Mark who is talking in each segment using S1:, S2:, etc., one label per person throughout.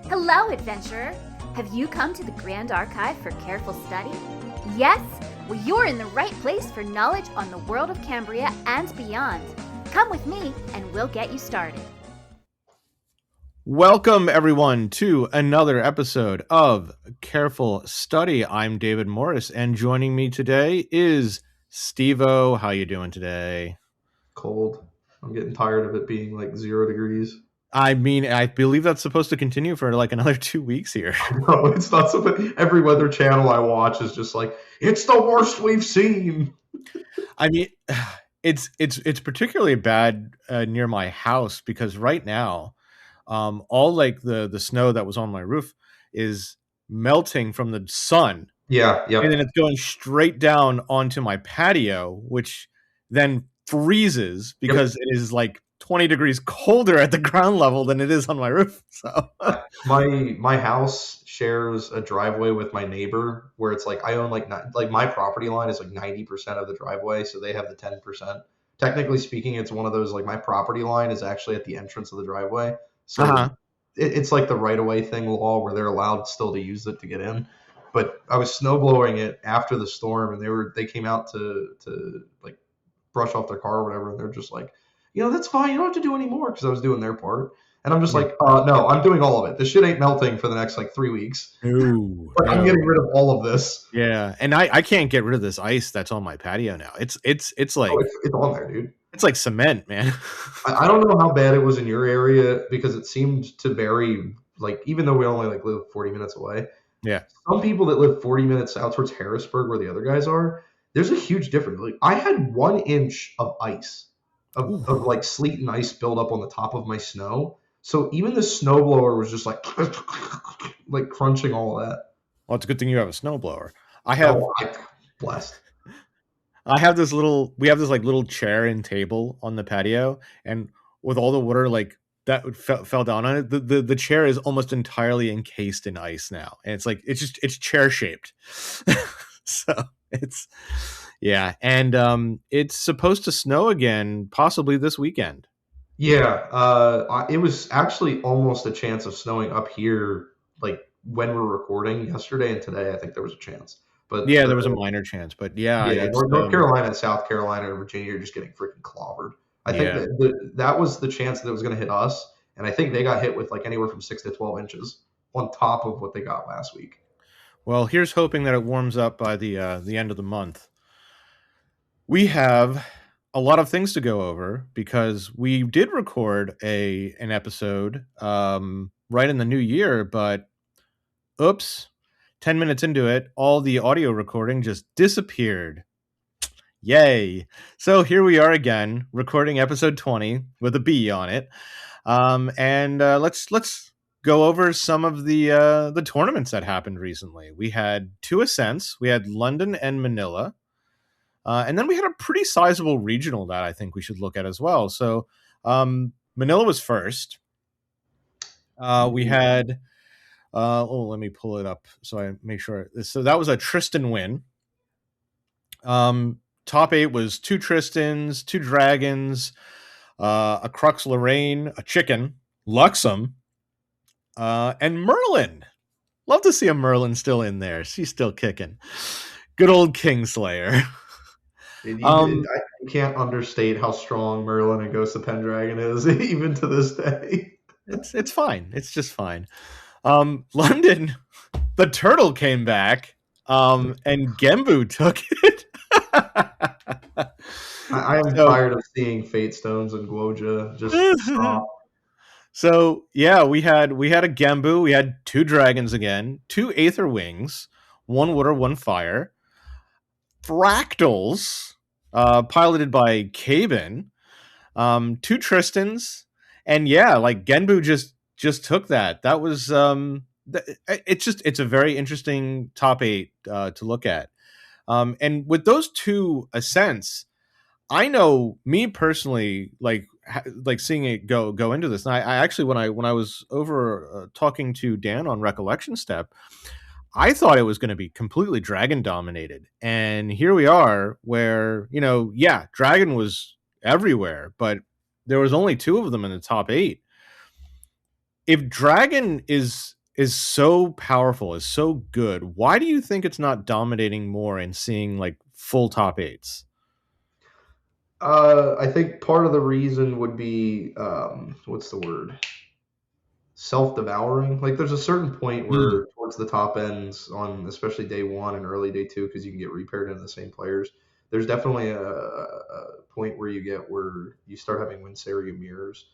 S1: Hello, adventurer! Have you come to the Grand Archive for careful study? Yes? Well, you're in the right place for knowledge on the world of Cambria and beyond. Come with me, and we'll get you started.
S2: Welcome, everyone, to another episode of Careful Study. I'm David Morris, and joining me today is Steve-O. How you doing today?
S3: Cold. I'm getting tired of it being like 0 degrees.
S2: I mean, I believe that's supposed to continue for like another 2 weeks here.
S3: No, it's not something. Every weather channel I watch is just like, it's the worst we've seen.
S2: I mean, it's particularly bad near my house because right now, all like the snow that was on my roof is melting from the sun.
S3: Yeah.
S2: And then it's going straight down onto my patio, which then freezes because it is like 20 degrees colder at the ground level than it is on my roof. So
S3: my house shares a driveway with my neighbor where it's like I own like my property line is like 90% of the driveway, so they have the 10%. Technically speaking, it's one of those like my property line is actually at the entrance of the driveway. So it's like the right-of-way thing law where they're allowed still to use it to get in. But I was snowblowing it after the storm, and they came out to like brush off their car or whatever, and they're just like, that's fine. You don't have to do any more because I was doing their part. And I'm just like, no, I'm doing all of it. This shit ain't melting for the next like 3 weeks.
S2: Ooh,
S3: but I'm getting rid of all of this.
S2: Yeah, and I can't get rid of this ice that's on my patio now. It's like
S3: it's on there, dude.
S2: It's like cement, man.
S3: I don't know how bad it was in your area because it seemed to vary. Like even though we only like live 40 minutes away,
S2: yeah,
S3: some people that live 40 minutes out towards Harrisburg, where the other guys are, there's a huge difference. Like I had 1 inch of ice, of like sleet and ice build up on the top of my snow. So even the snowblower was just like crunching all of that.
S2: Well, it's a good thing you have a snowblower.
S3: Blessed.
S2: I have this we have this like little chair and table on the patio, and with all the water like that fell down on it, the chair is almost entirely encased in ice now, and it's chair shaped. So it's and it's supposed to snow again, possibly this weekend.
S3: Yeah, it was actually almost a chance of snowing up here, like when we're recording yesterday and today. I think there was a chance. But
S2: yeah, there was a minor chance, but
S3: North Carolina and South Carolina and Virginia are just getting freaking clobbered. I think that was the chance that it was going to hit us, and I think they got hit with like anywhere from 6 to 12 inches on top of what they got last week.
S2: Well, here's hoping that it warms up by the end of the month. We have a lot of things to go over because we did record an episode right in the new year, but oops. 10 minutes into it, all the audio recording just disappeared. Yay. So here we are again, recording episode 20 with a B on it. And let's go over some of the tournaments that happened recently. We had 2 Ascents. We had London and Manila. And then we had a pretty sizable regional that I think we should look at as well. So Manila was first. We had... let me pull it up so I make sure. So that was a Tristan win. Top 8 was 2 Tristans, 2 Dragons, a Crux Lorraine, a Chicken, Luxem, and Merlin. Love to see a Merlin still in there. She's still kicking. Good old Kingslayer.
S3: I can't understate how strong Merlin and Ghost of Pendragon is, even to this day.
S2: It's fine. It's just fine. London, the turtle came back, and Gembu took it.
S3: I am tired of seeing Fate Stones and Guoja. Just stop.
S2: So yeah, we had a Gembu, we had 2 dragons again, 2 Aether Wings, 1 water, 1 fire, Fractals, piloted by Cabin, 2 Tristans, and yeah, like Genbu just took that. That was it's a very interesting top 8 to look at. And with those 2 Ascents, I know me personally, like seeing it go into this. And I actually, when I was over talking to Dan on Recollection Step, I thought it was going to be completely dragon dominated, and here we are, where dragon was everywhere, but there was only 2 of them in the top 8. If dragon is is so powerful, is so good. Why do you think it's not dominating more and seeing like full top eights?
S3: I think part of the reason would be what's the word? Self-devouring. Like there's a certain point
S2: Mm.
S3: where towards the top ends on especially day one and early day two, because you can get repaired into the same players. There's definitely a point where you get where you start having Winsariu mirrors.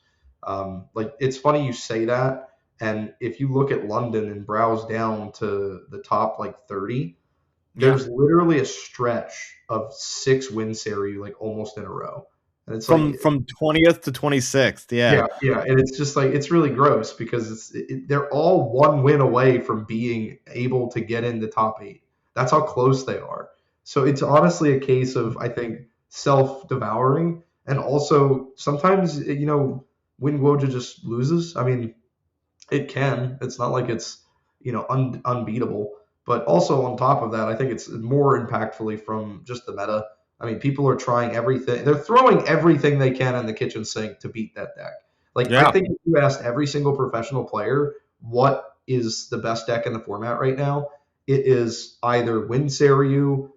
S3: Like it's funny you say that, and if you look at London and browse down to the top like 30,
S2: Yeah.
S3: there's literally a stretch of 6 Winsariu like almost in a row, and it's like
S2: From 20th to 26th. Yeah.
S3: yeah, and it's just like it's really gross because they're all one win away from being able to get in the top eight. That's how close they are. So it's honestly a case of I think self-devouring, and also sometimes when Woj just loses. I mean, it can. It's not like it's unbeatable. But also on top of that, I think it's more impactfully from just the meta. I mean, people are trying everything. They're throwing everything they can in the kitchen sink to beat that deck. Like I
S2: Yeah.
S3: think if you asked every single professional player what is the best deck in the format right now, it is either Winsariu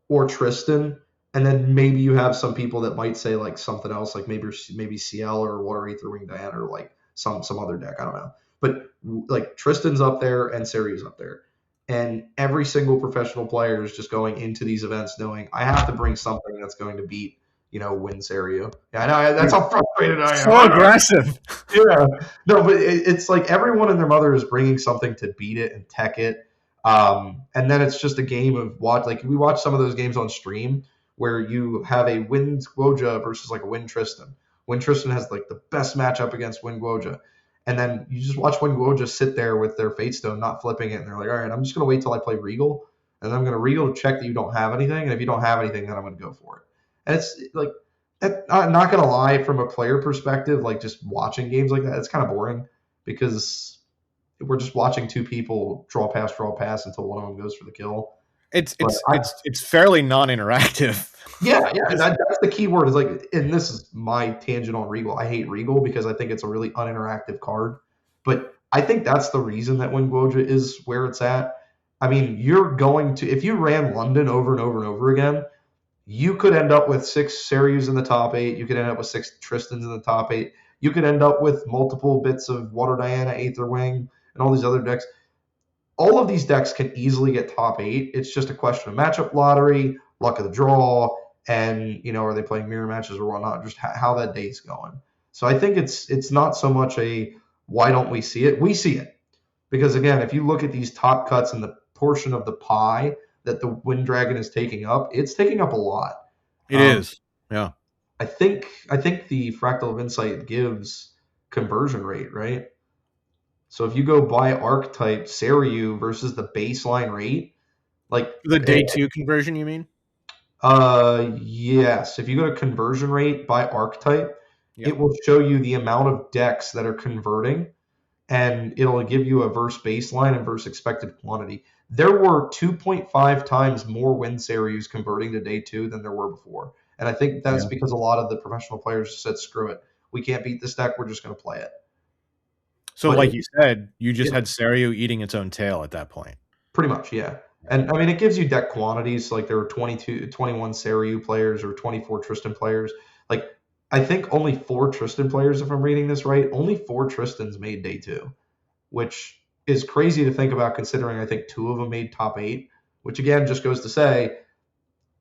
S3: or Tristan, and then maybe you have some people that might say like something else, like maybe CL or Water Aether Diana or like some other deck. I don't know, but like Tristan's up there and Sariu's up there, and every single professional player is just going into these events knowing I have to bring something that's going to beat win Sariu. Yeah, I know that's how frustrated I
S2: So
S3: am.
S2: aggressive.
S3: Yeah, no, but it's like everyone and their mother is bringing something to beat it and tech it. And then it's just a game of watch. Like we watch some of those games on stream where you have a Win Guoja versus like a Win Tristan. Win Tristan has like the best matchup against Win Guoja. And then you just watch Win Guoja sit there with their Fate Stone, not flipping it. And they're like, all right, I'm just going to wait till I play Regal. And then I'm going to Regal to check that you don't have anything. And if you don't have anything, then I'm going to go for it. And it's like, I'm not gonna lie, from a player perspective, like just watching games like that, it's kind of boring because we're just watching two people draw pass until one of them goes for the kill.
S2: It's
S3: But
S2: it's it's it's fairly non-interactive.
S3: yeah, that's the key word. Is like, and this is my tangent on Regal. I hate Regal because I think it's a really uninteractive card. But I think that's the reason that when Guoja is where it's at. I mean, you're going to if you ran London over and over and over again, you could end up with 6 Sarius in the top eight. You could end up with 6 Tristans in the top eight. You could end up with multiple bits of Water Diana, Aether Wing, and all these other decks. All of these decks can easily get top eight. It's just a question of matchup lottery, luck of the draw, and are they playing mirror matches or whatnot? Just how that day's going. So I think it's not so much a why don't we see it? We see it because again, if you look at these top cuts and the portion of the pie that the Wind Dragon is taking up, it's taking up a lot.
S2: It is. Yeah.
S3: I think the Fractal of Insight gives conversion rate, right? So if you go by archetype Sariu versus the baseline rate, like
S2: The day 2 conversion, you mean?
S3: yes. If you go to conversion rate by archetype,
S2: Yep.
S3: it will show you the amount of decks that are converting, and it'll give you a verse baseline and verse expected quantity. There were 2.5 times more Winsarius converting to day 2 than there were before. And I think that's because a lot of the professional players said, screw it. We can't beat this deck. We're just going to play it.
S2: So like you said, you just had Sariu eating its own tail at that point.
S3: Pretty much, yeah. And I mean, it gives you deck quantities. Like there were 21 Sariu players or 24 Tristan players. Like I think only 4 Tristan players, if I'm reading this right, only 4 Tristans made day 2, which is crazy to think about considering I think 2 of them made top 8, which again just goes to say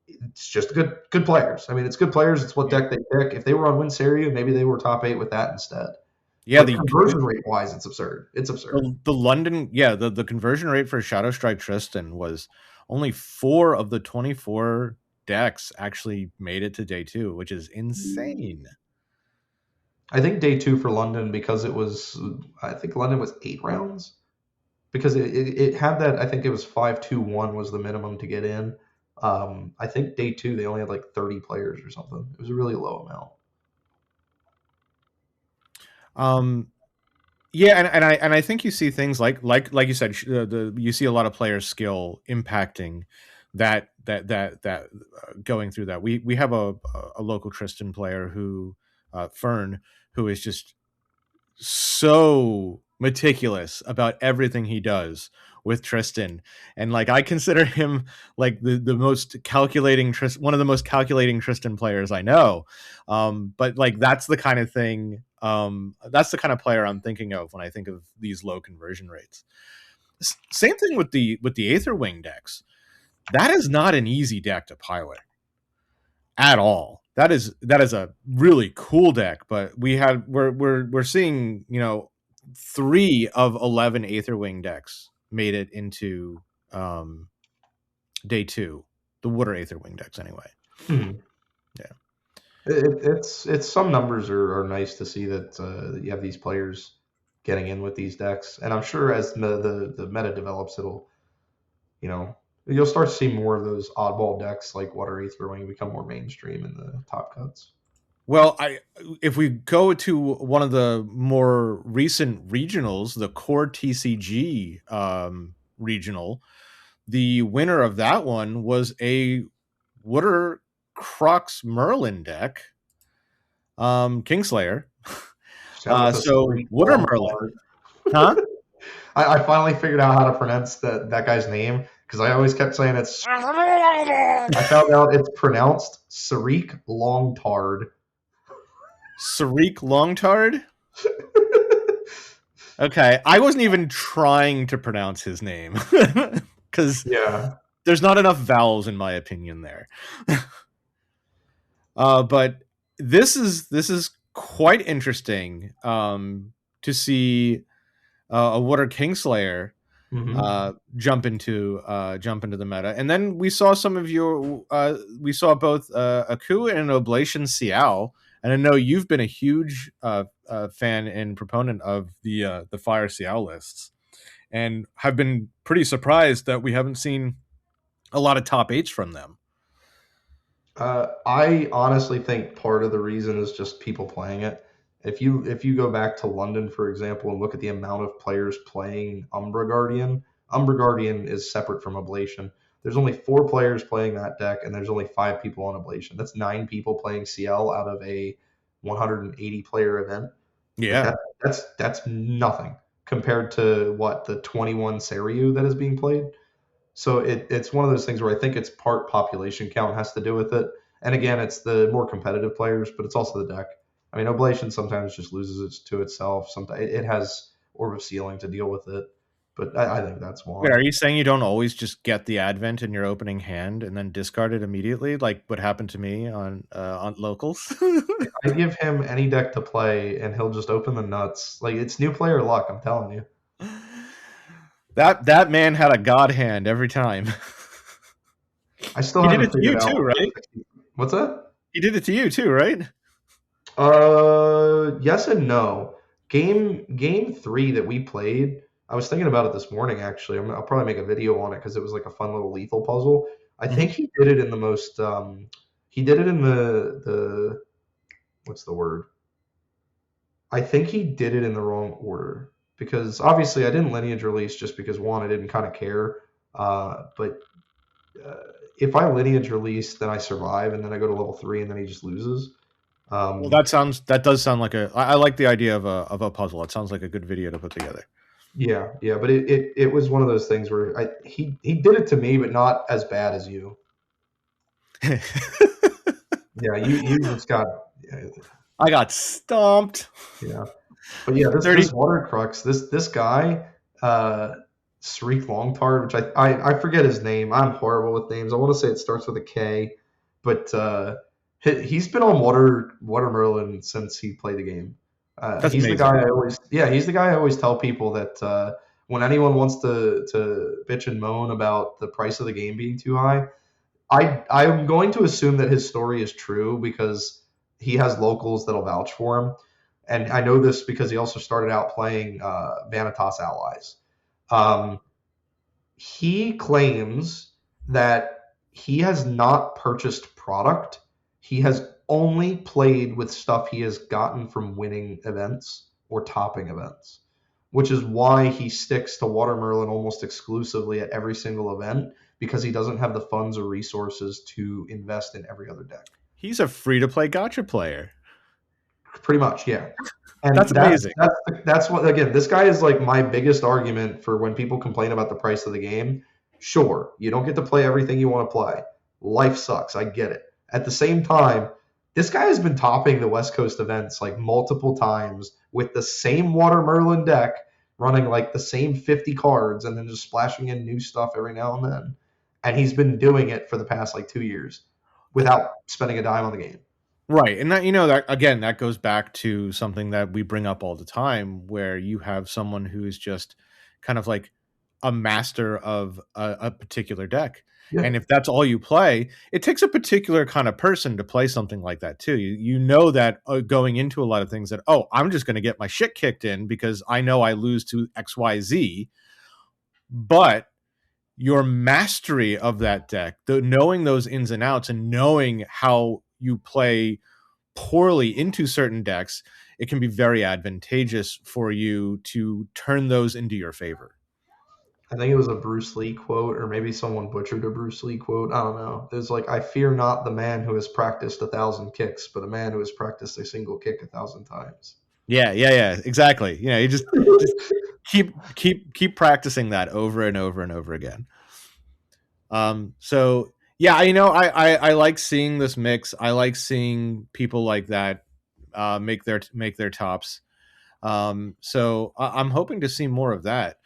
S3: it's just good players. I mean, it's good players. It's what deck they pick. If they were on Winsariu, maybe they were top 8 with that instead.
S2: Yeah,
S3: but the conversion rate wise, it's absurd. It's absurd.
S2: The London, the conversion rate for Shadow Strike Tristan was only 4 of the 24 decks actually made it to day 2, which is insane.
S3: I think day 2 for London, because I think London was 8 rounds, because it had that. I think it was 5-2-1 was the minimum to get in. I think day 2 they only had like 30 players or something. It was a really low amount.
S2: Yeah, and I think you see things like you said, you see a lot of player skill impacting that going through that. We have a local Tristan player who Fern, who is just so meticulous about everything he does with Tristan, and like I consider him like the most calculating one of the most calculating Tristan players I know. But like that's the kind of thing, that's the kind of player I'm thinking of when I think of these low conversion rates. Same thing with the Aetherwing decks. That is not an easy deck to pilot at all. That is a really cool deck, but we're seeing, 3 of 11 Aetherwing decks made it into day 2. The Water Aetherwing decks, anyway.
S3: Hmm.
S2: Yeah.
S3: It's some numbers are nice to see that you have these players getting in with these decks, and I'm sure as the meta develops, you'll start to see more of those oddball decks like Water Aether become more mainstream in the top cuts.
S2: Well, if we go to one of the more recent regionals, the core TCG regional, the winner of that one was a Water Crux Merlin deck, Kingslayer. So Water Merlin, huh?
S3: I finally figured out how to pronounce that guy's name because I always kept saying it's. I found out it's pronounced Sarik Longtard.
S2: Sarik Longtard? Okay, I wasn't even trying to pronounce his name because there's not enough vowels in my opinion there. But this is quite interesting to see a Water Kingslayer jump into the meta, and then we saw some of your we saw both Aku and an Oblation Xiao, and I know you've been a huge fan and proponent of the Fire Xiao lists, and have been pretty surprised that we haven't seen a lot of top 8s from them.
S3: I honestly think part of the reason is just people playing it. If you go back to London, for example, and look at the amount of players playing Umbra Guardian is separate from Ablation. There's only 4 players playing that deck, and there's only 5 people on Ablation. That's 9 people playing CL out of a 180 player event.
S2: Yeah,
S3: like that's nothing compared to what the 21 Seiryu that is being played. So it's one of those things where I think it's part population count has to do with it. And again, it's the more competitive players, but it's also the deck. I mean, Oblation sometimes just loses it to itself. Sometimes it has Orb of Sealing to deal with it. But I think that's why.
S2: Wait, are you saying you don't always just get the Advent in your opening hand and then discard it immediately, like what happened to me on locals?
S3: I give him any deck to play, and he'll just open the nuts. Like, it's new player luck, I'm telling you.
S2: That man had a god hand every time.
S3: I still
S2: he
S3: haven't
S2: did it to you
S3: out.
S2: Too, right?
S3: What's that?
S2: He did it to you too, right?
S3: Yes and no. Game 3 that we played, I was thinking about it this morning. Actually, I'll probably make a video on it because it was like a fun little lethal puzzle. I think he did it in the most. He did it in the what's the word? I think he did it in the wrong order because obviously I didn't lineage release just because one, I didn't kind of care. But if I lineage release, then I survive, and then I go to level 3, and then he just loses.
S2: Well, that does sound like I like the idea of a puzzle. It sounds like a good video to put together.
S3: Yeah, but it was one of those things where he did it to me, but not as bad as you. Yeah, you just got.
S2: I got stomped.
S3: Yeah, but yeah, this Water Crux, this guy, Sarik Longtard, which I forget his name. I'm horrible with names. I want to say it starts with a K, but he's been on Water Merlin since he played the game. He's amazing. He's the guy I always tell people that when anyone wants to bitch and moan about the price of the game being too high, I'm going to assume that his story is true because he has locals that'll vouch for him. And I know this because he also started out playing Vanitas Allies. He claims that he has not purchased product. He has only played with stuff he has gotten from winning events or topping events, which is why he sticks to Water Merlin almost exclusively at every single event because he doesn't have the funds or resources to invest in every other deck.
S2: He's a free-to-play gacha player.
S3: Pretty much, yeah. And
S2: That's amazing.
S3: that's what, again, this guy is like my biggest argument for when people complain about the price of the game. Sure, you don't get to play everything you want to play. Life sucks. I get it. At the same time, this guy has been topping the West Coast events like multiple times with the same Water Merlin deck, running like the same 50 cards and then just splashing in new stuff every now and then. And he's been doing it for the past like 2 years without spending a dime on the game.
S2: Right. And that, that again, that goes back to something that we bring up all the time, where you have someone who is just kind of like a master of a particular deck.
S3: Yeah.
S2: And if that's all you play, it takes a particular kind of person to play something like that too. You know that going into a lot of things that, oh, I'm just going to get my shit kicked in because I know I lose to XYZ. But your mastery of that deck, knowing those ins and outs and knowing how you play poorly into certain decks, it can be very advantageous for you to turn those into your favor.
S3: I think it was a Bruce Lee quote, or maybe someone butchered a Bruce Lee quote. I don't know. There's like, I fear not the man who has practiced 1,000 kicks, but a man who has practiced a single kick 1,000 times.
S2: Yeah, exactly. You just keep practicing that over and over and over again. So yeah, I like seeing this mix. I like seeing people like that make their tops. So I'm hoping to see more of that.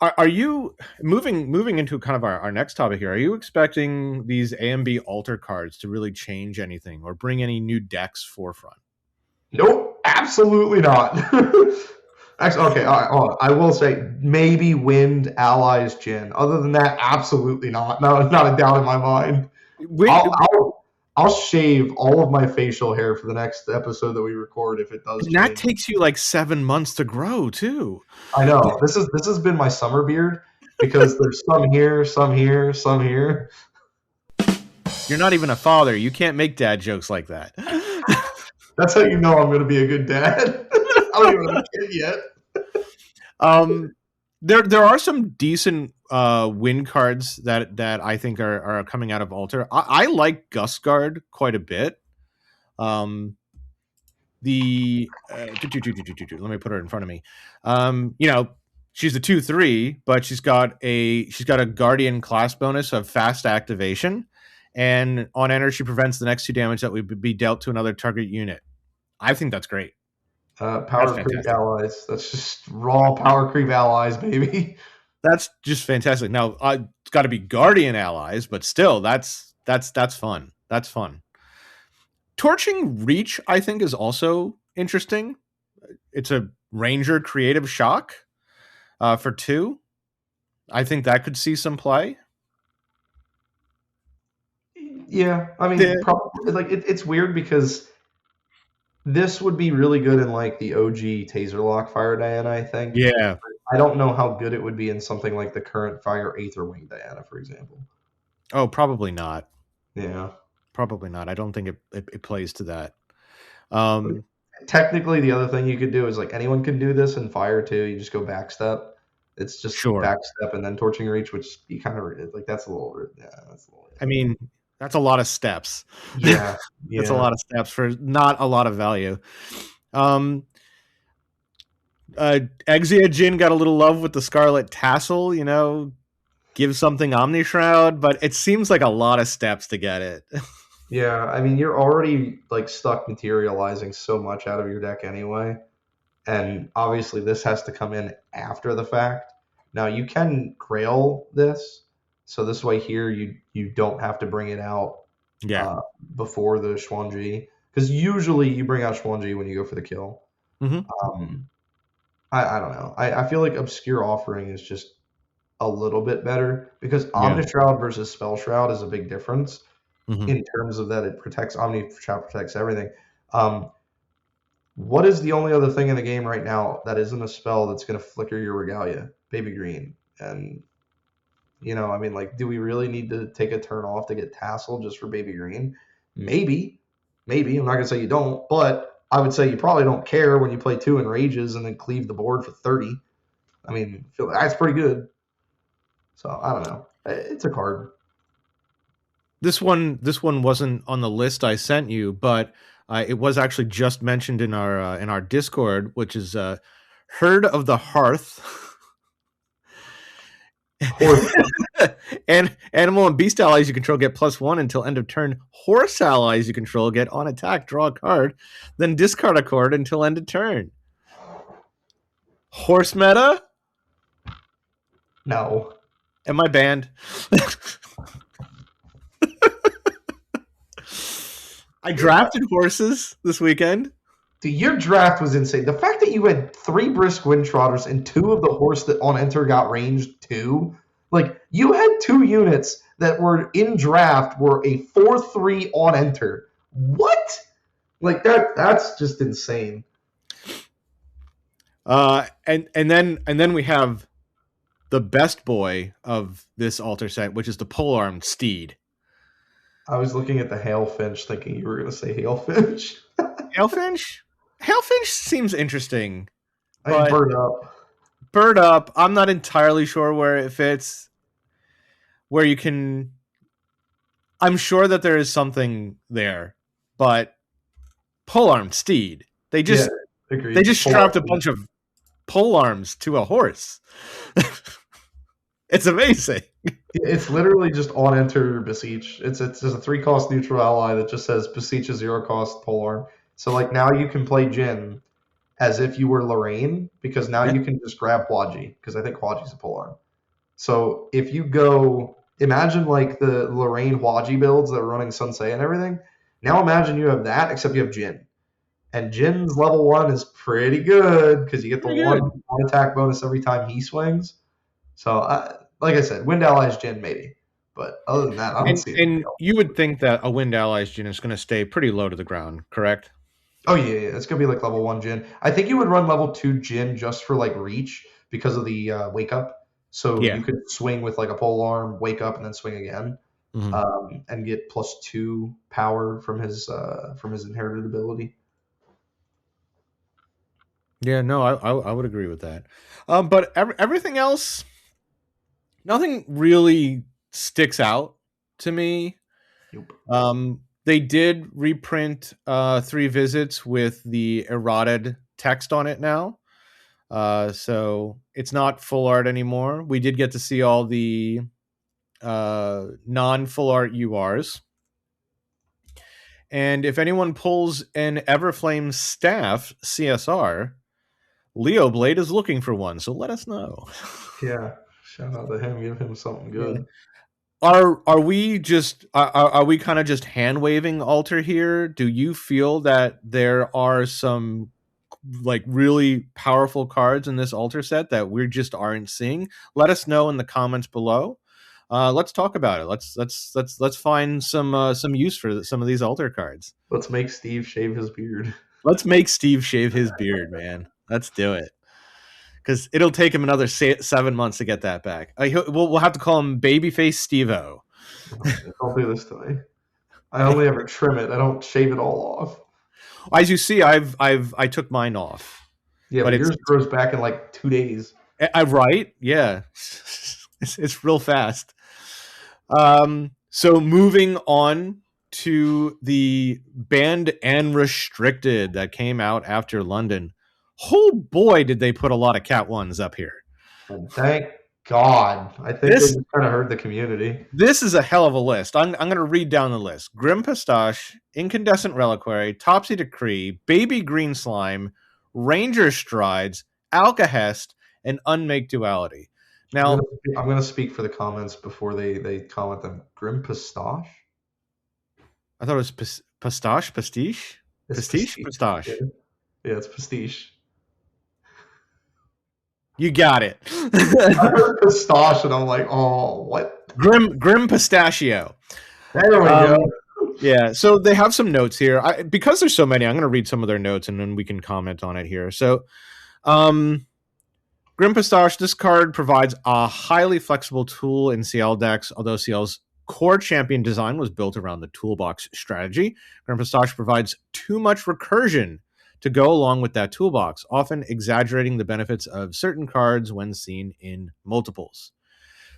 S2: Are you moving into kind of our next topic here? Are you expecting these AMB altar cards to really change anything or bring any new decks forefront?
S3: Nope, absolutely not. Actually, okay, I will say maybe Wind Allies Jin. Other than that, absolutely not. No, not a doubt in my mind. I'll shave all of my facial hair for the next episode that we record if it does.
S2: And that takes you like 7 months to grow too.
S3: I know. This has been my summer beard because there's some here, some here, some here.
S2: You're not even a father. You can't make dad jokes like that.
S3: That's how you know I'm going to be a good dad. I don't even have a kid
S2: yet. There are some decent win cards that I think are coming out of Alter. I like Gustguard quite a bit. Let me put her in front of me. She's a 2/3, but she's got a Guardian class bonus of fast activation, and on enter she prevents the next 2 damage that would be dealt to another target unit. I think that's great.
S3: Power creep allies. That's just raw power creep allies, baby.
S2: That's just fantastic. Now, it's got to be Guardian allies, but still, that's fun. That's fun. Torching Reach, I think, is also interesting. It's a Ranger creative shock for 2. I think that could see some play.
S3: Yeah, I mean, probably, like it's weird because this would be really good in like the OG Taserlock Fire Diana, I think.
S2: Yeah.
S3: I don't know how good it would be in something like the current Fire Aetherwing Diana, for example.
S2: Oh, probably not.
S3: Yeah.
S2: Probably not. I don't think it plays to that.
S3: Technically, the other thing you could do is like anyone can do this in Fire too. You just go backstep. It's just backstep and then Torching Reach, which you kind of like. That's a little. Yeah, that's a little. Yeah.
S2: I mean, that's a lot of steps.
S3: Yeah.
S2: That's a lot of steps for not a lot of value. Exia Jin got a little love with the Scarlet Tassel, give something Omni Shroud, but it seems like a lot of steps to get it.
S3: Yeah, I mean, you're already like stuck materializing so much out of your deck anyway. And obviously this has to come in after the fact. Now you can grail this. So this way here, you don't have to bring it out before the Xuanji. Because usually you bring out Xuanji when you go for the kill.
S2: Mm-hmm.
S3: I don't know. I feel like Obscure Offering is just a little bit better. Because Omni Shroud versus Spell Shroud is a big difference. Mm-hmm. In terms of that it protects, Omni Shroud protects everything. What is the only other thing in the game right now that isn't a spell that's going to flicker your Regalia? Baby Green. And... I mean, like, do we really need to take a turn off to get Tassel just for Baby Green? Maybe. I'm not going to say you don't, but I would say you probably don't care when you play 2 Enrages and then cleave the board for 30. I mean, that's pretty good. So, I don't know. It's a card.
S2: This one wasn't on the list I sent you, but It was actually just mentioned in our Discord, which is Herd of the Hearth.
S3: Horse.
S2: And animal and beast allies you control get +1 until end of turn. Horse allies you control get on attack, draw a card, then discard a card until end of turn. Horse meta?
S3: No.
S2: Am I banned? I drafted horses this weekend.
S3: Dude, your draft was insane. The fact that you had 3 brisk wind trotters and 2 of the horse that on enter got ranged 2. Like, you had 2 units that were in draft were a 4/3 on enter. What? Like that's just insane.
S2: And then we have the best boy of this altar set, which is the polearmed steed.
S3: I was looking at the Hailfinch thinking you were going to say Hailfinch.
S2: Hailfinch? Hailfinch seems interesting.
S3: I mean, Bird Up.
S2: Bird Up, I'm not entirely sure where it fits. Where you can... I'm sure that there is something there, but polearmed steed. They just strapped a bunch of pole arms to a horse. It's amazing.
S3: It's literally just on enter beseech. It's just a 3-cost neutral ally that just says beseech a 0-cost polearm. So like now you can play Jin as if you were Lorraine, because now you can just grab Hwaji, because I think Hwaji's a polearm. So if you go, imagine like the Lorraine Hwaji builds that are running Sunsei and everything. Now imagine you have that, except you have Jin. And Jin's level 1 is pretty good because you get the 1 attack bonus every time he swings. So, like I said, Wind Allies Jin maybe. But other than that, I don't see it.
S2: And you would think that a Wind Allies Jin is going to stay pretty low to the ground, correct?
S3: Oh, yeah. It's going to be like level 1 Jin. I think you would run level 2 Jin just for like reach because of the wake up. So you could swing with like a pole arm, wake up, and then swing again. And get +2 power from his inherited ability.
S2: Yeah, no, I would agree with that. But everything else, nothing really sticks out to me.
S3: Nope.
S2: They did reprint 3 visits with the eroded text on it now. So it's not full art anymore. We did get to see all the non-full art URs. And if anyone pulls an Everflame staff CSR, Leo Blade is looking for one, so let us know.
S3: Yeah, shout out to him. Give him something good.
S2: Are we just are we kind of just hand waving altar here? Do you feel that there are some like really powerful cards in this altar set that we just aren't seeing? Let us know in the comments below. Let's talk about it. Let's find some use for some of these altar cards.
S3: Let's make Steve shave his beard.
S2: Let's make Steve shave his beard, man. Let's do it. Because it'll take him another 7 months to get that back. We'll have to call him Babyface Steve-O.
S3: Don't do this to me. I only ever trim it. I don't shave it all off.
S2: As you see, I took mine off.
S3: Yeah, but yours grows back in like 2 days.
S2: Right? Yeah, it's real fast. So moving on to the banned and restricted that came out after London. Oh boy, did they put a lot of Cat 1s up here.
S3: And thank God. I think they just kind of heard the community.
S2: This is a hell of a list. I'm going to read down the list. Grim Pistache, Incandescent Reliquary, Topsy Decree, Baby Green Slime, Ranger Strides, Alcahest, and Unmake Duality. Now,
S3: I'm going to speak for the comments before they comment them. Grim Pistache?
S2: I thought it was Pistache? Pastiche? Pastiche? Pistache.
S3: Yeah, it's Pastiche.
S2: You got it.
S3: I heard pistache and I'm like, oh, what?
S2: Grim Pistachio.
S3: There we go.
S2: Yeah, so they have some notes here. Because there's so many, I'm going to read some of their notes and then we can comment on it here. So, Grim Pistache, this card provides a highly flexible tool in CL decks, although CL's core champion design was built around the toolbox strategy. Grim Pistache provides too much recursion to go along with that toolbox, often exaggerating the benefits of certain cards when seen in multiples.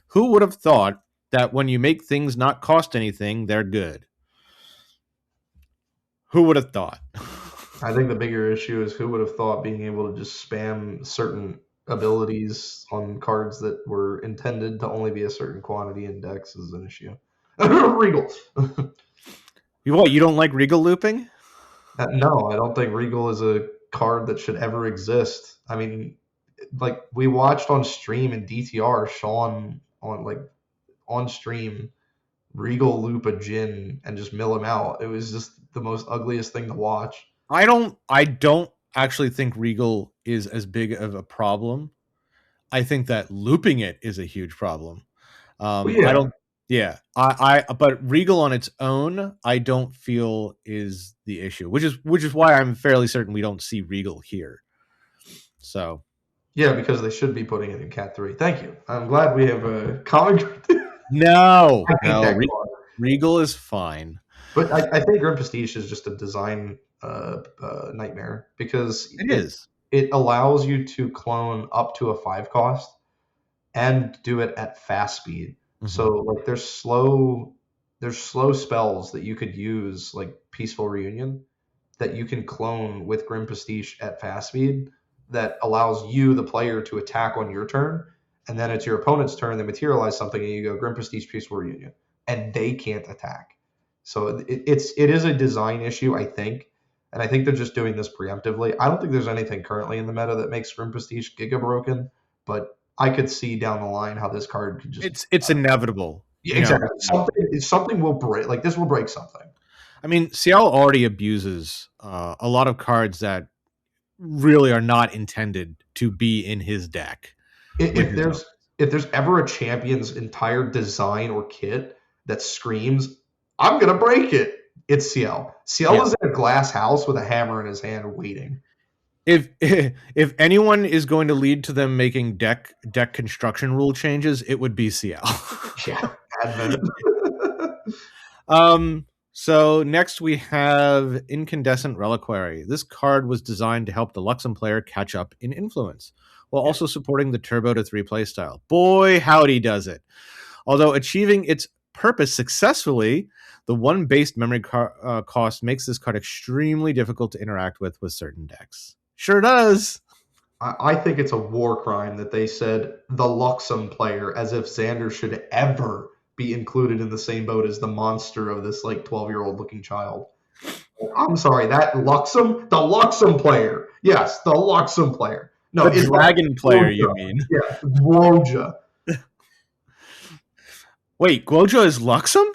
S2: Who would have thought that when you make things not cost anything, they're good? Who would have thought?
S3: I think the bigger issue is who would have thought being able to just spam certain abilities on cards that were intended to only be a certain quantity in decks is an issue. Regal.
S2: What, you don't like Regal looping?
S3: No, I don't think Regal is a card that should ever exist. I mean, like we watched on stream in DTR, Sean on stream, Regal loop a Jin and just mill him out. It was just the most ugliest thing to watch.
S2: I don't actually think Regal is as big of a problem. I think that looping it is a huge problem. I don't. Yeah, but Regal on its own, I don't feel is the issue, which is why I'm fairly certain we don't see Regal here. So.
S3: Yeah, because they should be putting it in Cat 3. Thank you. I'm glad we have a common.
S2: No, Regal is fine.
S3: But I think Grim Pastiche is just a design nightmare because it allows you to clone up to a 5 cost and do it at fast speed. Mm-hmm. So like there's slow spells that you could use, like Peaceful Reunion, that you can clone with Grim Pastiche at fast speed that allows you, the player, to attack on your turn, and then it's your opponent's turn, they materialize something, and you go Grim Pastiche, Peaceful Reunion, and they can't attack. So it is a design issue, I think, and I think they're just doing this preemptively. I don't think there's anything currently in the meta that makes Grim Pastiche giga broken, but I could see down the line how this card could just...
S2: It's inevitable.
S3: Yeah, exactly. Something will break. Like, this will break something.
S2: I mean, Ciel already abuses a lot of cards that really are not intended to be in his deck.
S3: If there's ever a champion's entire design or kit that screams, I'm going to break it, it's Ciel. Ciel is in a glass house with a hammer in his hand waiting.
S2: If anyone is going to lead to them making deck construction rule changes, it would be Ciel.
S3: Yeah.
S2: So next we have Incandescent Reliquary. This card was designed to help the Luxem player catch up in influence, while also supporting the Turbo to 3 playstyle. Boy, howdy does it. Although achieving its purpose successfully, the 1 base memory cost makes this card extremely difficult to interact with certain decks. Sure does.
S3: I think it's a war crime that they said the Luxem player, as if Xander should ever be included in the same boat as the monster of this like 12-year-old looking child. I'm sorry, that Luxem, the Luxem player. Yes, the Luxem player. No,
S2: the dragon player, you mean?
S3: Yeah, Guoja.
S2: Wait, Guoja is Luxem?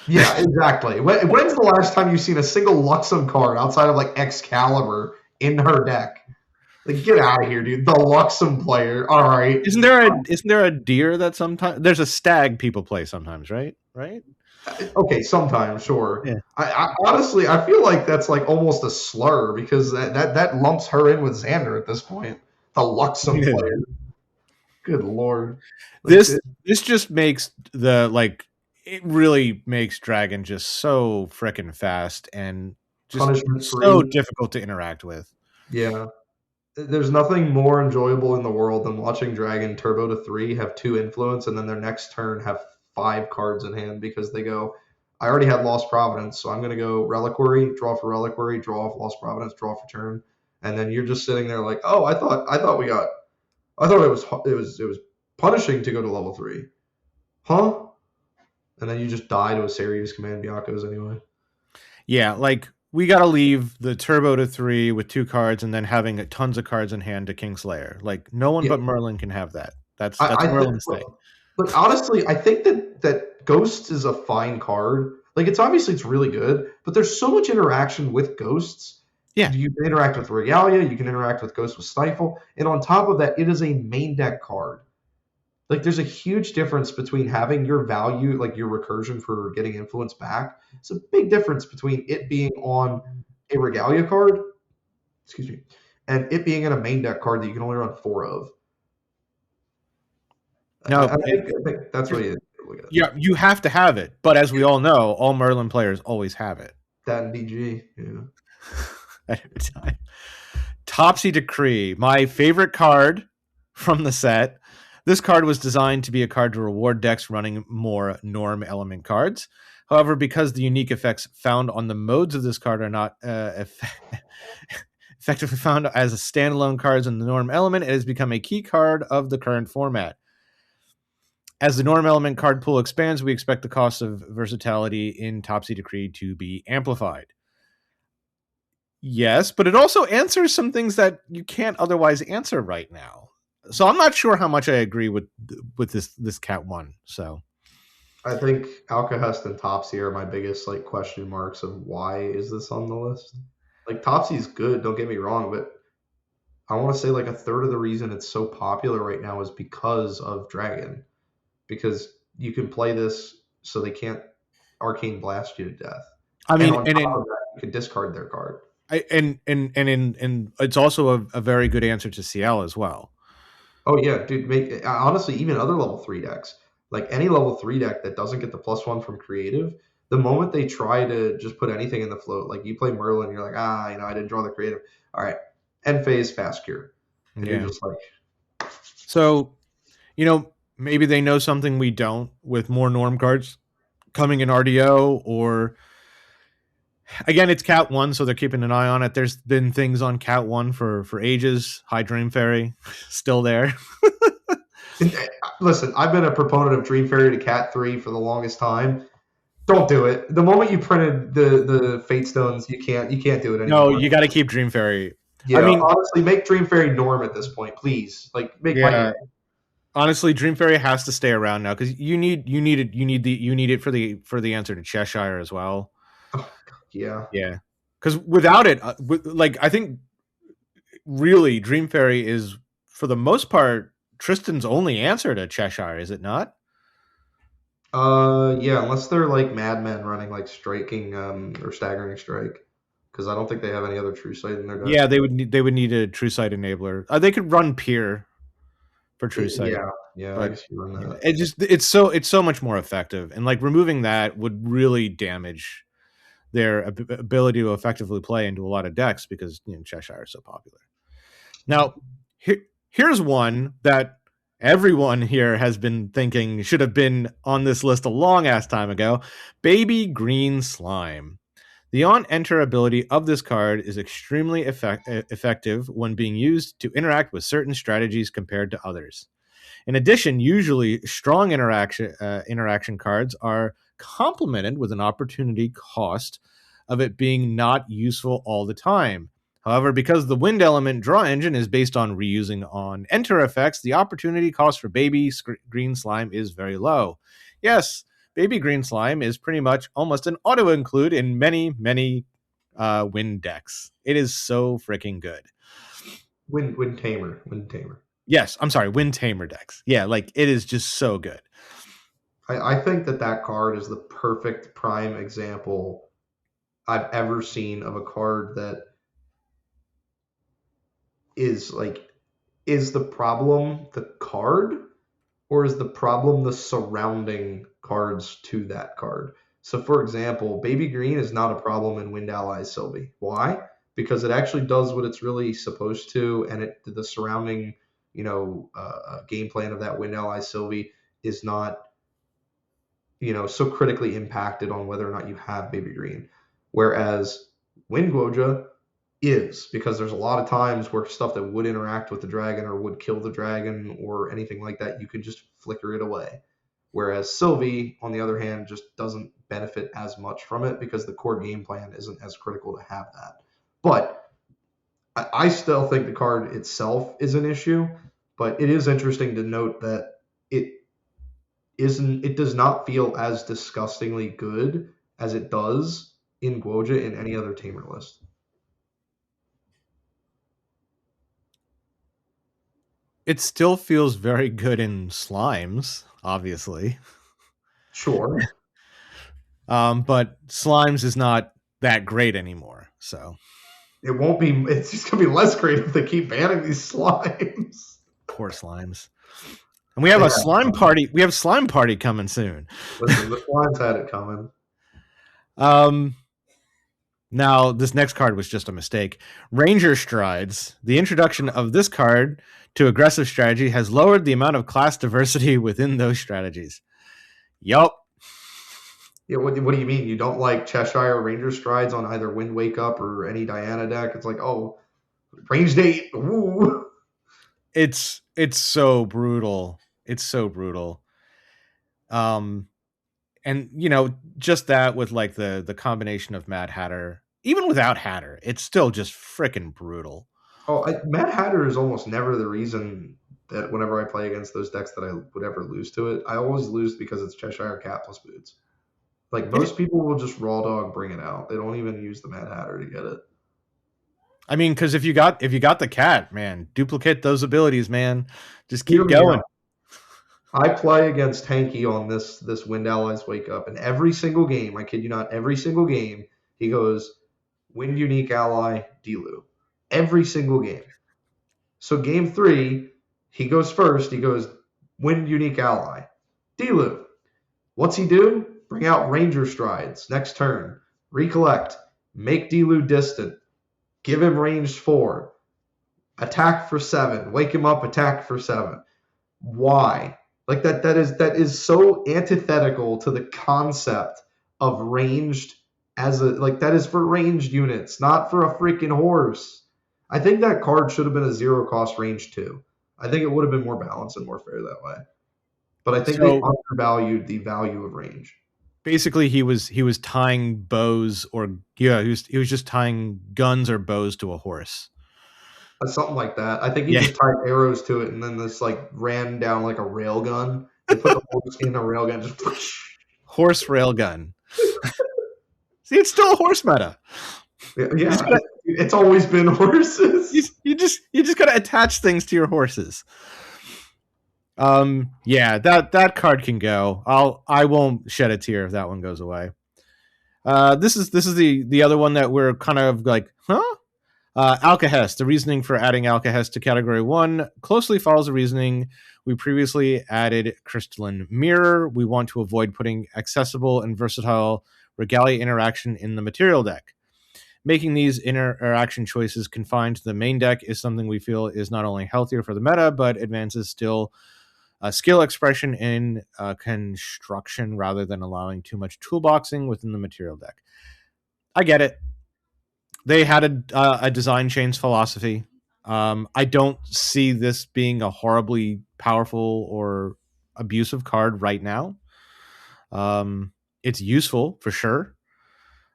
S3: Yeah, exactly. When's the last time you've seen a single Luxem card outside of like Excalibur in her deck? Like, get out of here, dude. The Luxem player. All right.
S2: Isn't there a deer that sometimes there's a stag people play sometimes, right? Right?
S3: Okay, sometimes, sure.
S2: Yeah.
S3: I honestly I feel like that's like almost a slur because that lumps her in with Xander at this point. The Luxem player. Good Lord.
S2: Like, this just makes it really makes Dragon just so freaking fast and just so difficult to interact with.
S3: Yeah. There's nothing more enjoyable in the world than watching Dragon Turbo to 3 have 2 influence and then their next turn have 5 cards in hand because they go, I already had Lost Providence, so I'm going to go Reliquary, draw for Reliquary, draw off Lost Providence, draw for turn, and then you're just sitting there like, oh, I thought it was punishing to go to level 3, huh? And then you just die to a series command Biakos anyway.
S2: Yeah, like we got to leave the Turbo to 3 with 2 cards and then having tons of cards in hand to Kingslayer. Like no one but Merlin can have that. That's Merlin's thing.
S3: But honestly, I think that Ghosts is a fine card. Like it's really good, but there's so much interaction with Ghosts.
S2: Yeah.
S3: You can interact with Regalia, you can interact with Ghosts with Stifle, and on top of that, it is a main deck card. Like there's a huge difference between having your value, like your recursion for getting influence back. It's a big difference between it being on a Regalia card, and it being in a main deck card that you can only run 4 of.
S2: No,
S3: I think that's what you look at.
S2: Yeah, you have to have it, but as we all know, all Merlin players always have it.
S3: That and DG, yeah.
S2: At every time. Topsy Decree, my favorite card from the set. This card was designed to be a card to reward decks running more Norm element cards. However, because the unique effects found on the modes of this card are not effectively found as a standalone cards in the norm element, it has become a key card of the current format. As the norm element card pool expands, we expect the cost of versatility in Topsy Decree to be amplified. Yes, but it also answers some things that you can't otherwise answer right now. So I'm not sure how much I agree with this Cat 1. So
S3: I think Alcahest and Topsy are my biggest like question marks of why is this on the list. Like Topsy's good, don't get me wrong, but I want to say like a third of the reason it's so popular right now is because of Dragon. Because you can play this so they can't Arcane Blast you to death.
S2: I mean,
S3: and on top of that, you can discard their card.
S2: And it's also a very good answer to CL as well.
S3: Oh yeah, dude. Honestly, even other level 3 decks, like any level 3 deck that doesn't get the +1 from creative, the moment they try to just put anything in the float, like you play Merlin, you're like, I didn't draw the creative. All right, end phase, fast cure, and you're just like,
S2: so, maybe they know something we don't with more norm cards coming in RDO, or again, it's Cat 1, so they're keeping an eye on it. There's been things on Cat 1 for ages. High Dream Fairy, still there.
S3: Listen, I've been a proponent of Dream Fairy to Cat 3 for the longest time. Don't do it. The moment you printed the Fate Stones, you can't do it anymore.
S2: No, you got to keep Dream Fairy.
S3: Yeah, I mean, honestly, make Dream Fairy norm at this point, please. Like, make my
S2: honestly, Dream Fairy has to stay around now because you need it for the answer to Cheshire as well.
S3: Oh, God,
S2: yeah. Because without it, I think really Dream Fairy is for the most part Tristan's only answer to Cheshire, is it not?
S3: Yeah, unless they're like madmen running like striking or staggering strike, because I don't think they have any other true sight in their deck.
S2: Yeah, they would need a true sight enabler. They could run Peer for true sight.
S3: Yeah,
S2: but
S3: I guess you run that.
S2: It's so much more effective, and like removing that would really damage their ability to effectively play into a lot of decks because Cheshire is so popular. Now, here's one that everyone here has been thinking should have been on this list a long ass time ago. Baby Green Slime. The on-enter ability of this card is extremely effective when being used to interact with certain strategies compared to others. In addition, usually strong interaction cards are complemented with an opportunity cost of it being not useful all the time. However, because the wind element draw engine is based on reusing on enter effects, the opportunity cost for Baby Green Slime is very low. Yes, Baby Green Slime is pretty much almost an auto-include in many, many wind decks. It is so freaking good.
S3: Wind Tamer.
S2: Yes, I'm sorry, Wind Tamer decks. Yeah, like it is just so good.
S3: I think that card is the perfect prime example I've ever seen of a card that is the problem the card, or is the problem the surrounding cards to that card? So, for example, Baby Green is not a problem in Wind Allies Sylvie. Why? Because it actually does what it's really supposed to, and the surrounding, game plan of that Wind Allies Sylvie is not, so critically impacted on whether or not you have Baby Green. Whereas Wind Guoja is, because there's a lot of times where stuff that would interact with the dragon or would kill the dragon or anything like that, you can just flicker it away. Whereas Sylvie, on the other hand, just doesn't benefit as much from it because the core game plan isn't as critical to have that. But I still think the card itself is an issue, but it is interesting to note that it does not feel as disgustingly good as it does in Guoja in any other tamer list.
S2: It still feels very good in Slimes, obviously.
S3: Sure.
S2: But Slimes is not that great anymore, so
S3: it won't be. It's just gonna be less great if they keep banning these slimes.
S2: Poor Slimes. And we have a slime party. We have Slime Party coming soon.
S3: Listen, the Slimes had it coming.
S2: Now, this next card was just a mistake. Ranger Strides. The introduction of this card to aggressive strategy has lowered the amount of class diversity within those strategies. Yup.
S3: Yeah, what do you mean? You don't like Cheshire Ranger strides on either Wind Wake Up or any Diana deck? It's like, oh, ranged 8. Woo.
S2: It's so brutal. It's so brutal. Um, and just that with like the combination of Mad Hatter, even without Hatter, it's still just freaking brutal.
S3: Oh, Mad Hatter is almost never the reason that whenever I play against those decks that I would ever lose to it. I always lose because it's Cheshire Cat plus Boots. Like
S2: It,
S3: most people will just raw dog bring it out. They don't even use the Mad Hatter to get it.
S2: I mean, because if you got the cat, man, duplicate those abilities, man. Just
S3: Hear
S2: keep
S3: me
S2: going.
S3: out. I play against Hanky on this Wind Allies Wake Up, and every single game, I kid you not, every single game, he goes Wind Unique Ally Delu. Every single game. So game 3, he goes first. He goes Wind Unique Ally Delu. What's he do? Bring out Ranger Strides next turn. Recollect. Make Delu distant. Give him range 4. Attack for 7. Wake him up. Attack for 7. Why? Like that is so antithetical to the concept of ranged as a like that is for ranged units, not for a freaking horse. I think that card should have been a 0 cost range 2. I think it would have been more balanced and more fair that way. But I think they
S2: So
S3: undervalued the value of range.
S2: basically, he was tying bows, or he was just tying guns or bows to a horse.
S3: Something like that. I think he
S2: Yeah,
S3: just tied arrows to it and then this like ran down like a rail gun. They put the horse in a rail gun, just
S2: horse railgun. See, it's still a horse meta.
S3: yeah. It's always been horses.
S2: You just gotta attach things to your horses. Yeah, that card can go. I won't shed a tear if that one goes away. This is the other one that we're kind of like, huh? Alcahest. The reasoning for adding Alcahest to Category 1 closely follows the reasoning we previously added Crystalline Mirror. We want to avoid putting accessible and versatile Regalia interaction in the material deck. Making these interaction choices confined to the main deck is something we feel is not only healthier for the meta, but advances skill expression in construction rather than allowing too much toolboxing within the material deck. I get it. They had a design change philosophy. I don't see this being a horribly powerful or abusive card right now. It's useful for sure,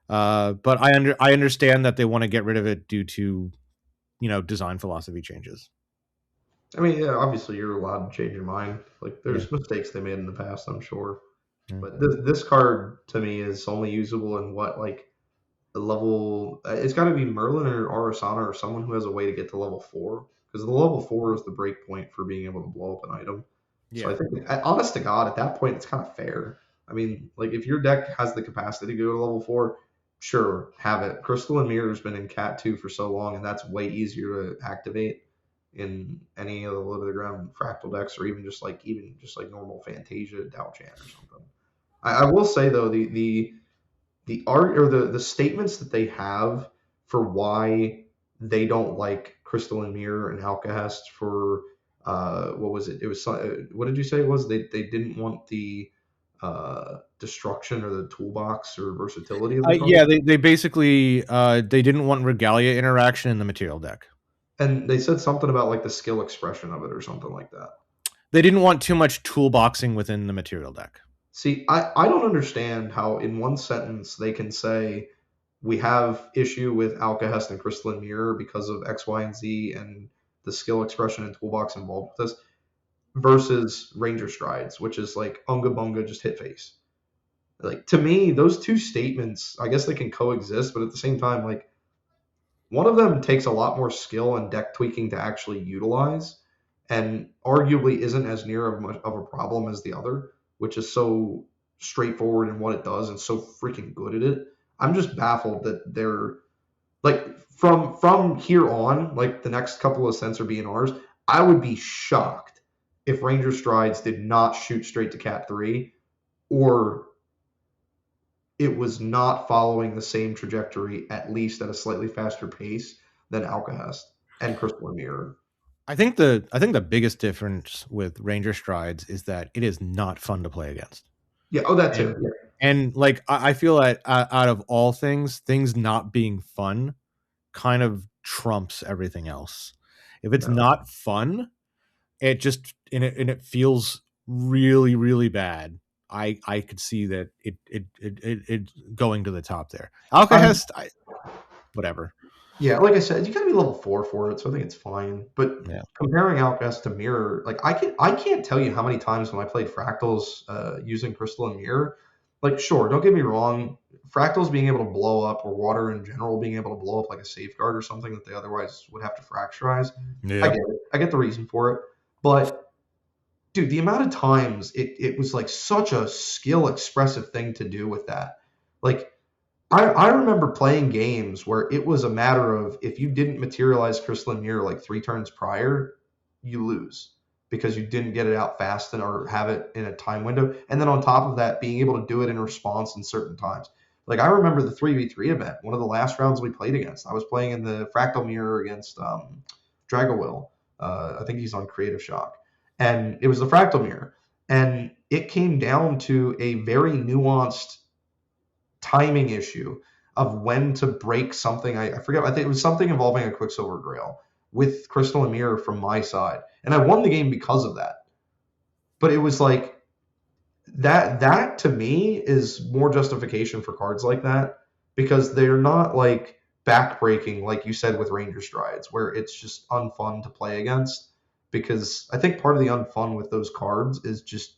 S2: but I understand that they want to get rid of it due to design philosophy changes.
S3: I mean, yeah, obviously you're allowed to change your mind. Like there's mistakes they made in the past, I'm sure.
S2: Yeah.
S3: But this card to me is only usable in what like the level. It's got to be Merlin or Arasana or someone who has a way to get to level 4 because the level 4 is the break point for being able to blow up an item.
S2: Yeah.
S3: So I think, honest to God, at that point it's kind of fair. I mean, like if your deck has the capacity to go to level 4, sure, have it. Crystalline Mirror has been in Cat 2 for so long, and that's way easier to activate in any of the low to the ground fractal decks, or even just like normal Fantasia Dao Chan or something. I will say though, the art or the statements that they have for why they don't like Crystalline Mirror and Alcahest for what was it? It was what did you say it was? They didn't want the destruction or the toolbox or versatility of the card.
S2: Yeah, they basically they didn't want Regalia interaction in the material deck.
S3: And they said something about like the skill expression of it or something like that.
S2: They didn't want too much toolboxing within the material deck.
S3: See, I don't understand how in one sentence they can say we have issue with Alcahest and Crystalline Mirror because of X, Y, and Z and the skill expression and toolbox involved with this versus Ranger Strides, which is like Unga Bunga, just hit face. Like to me, those two statements, I guess they can coexist, but at the same time, like one of them takes a lot more skill and deck tweaking to actually utilize, and arguably isn't as near of a problem as the other, which is so straightforward in what it does and so freaking good at it. I'm just baffled that they're like from here on, like the next couple of Ascents or BNRs, I would be shocked if Ranger Strides did not shoot straight to Cat 3 or it was not following the same trajectory, at least at a slightly faster pace than Alcahest and Crystalline Mirror.
S2: I think the biggest difference with Ranger Strides is that it is not fun to play against.
S3: Yeah, oh, that too.
S2: And,
S3: yeah.
S2: And like I feel that out of all things not being fun kind of trumps everything else. If it's
S3: Yeah.
S2: not fun, it just and it feels really really bad. I could see that it going to the top there.
S3: I'm
S2: Alcahest, whatever.
S3: Yeah, like I said, you gotta be level 4 for it, so I think it's fine. But
S2: Yeah.
S3: comparing Outcast to Mirror, like I can't tell you how many times when I played Fractals using Crystal and Mirror, like sure, don't get me wrong, Fractals being able to blow up or water in general being able to blow up like a safeguard or something that they otherwise would have to fracturize. I
S2: Yep.
S3: get it. I get the reason for it. But dude, the amount of times it was like such a skill expressive thing to do with that. Like I remember playing games where it was a matter of if you didn't materialize Crystalline Mirror like 3 turns prior, you lose because you didn't get it out fast or have it in a time window. And then on top of that, being able to do it in response in certain times. Like I remember the 3v3 event, one of the last rounds we played against. I was playing in the Fractal Mirror against Dragowill. I think he's on Creative Shock. And it was the Fractal Mirror. And it came down to a very nuanced timing issue of when to break something. I forget. I think it was something involving a Quicksilver Grail with Crystal and Mirror from my side, and I won the game because of that. But it was like that. That to me is more justification for cards like that because they're not like backbreaking, like you said with Ranger Strides, where it's just unfun to play against. Because I think part of the unfun with those cards is just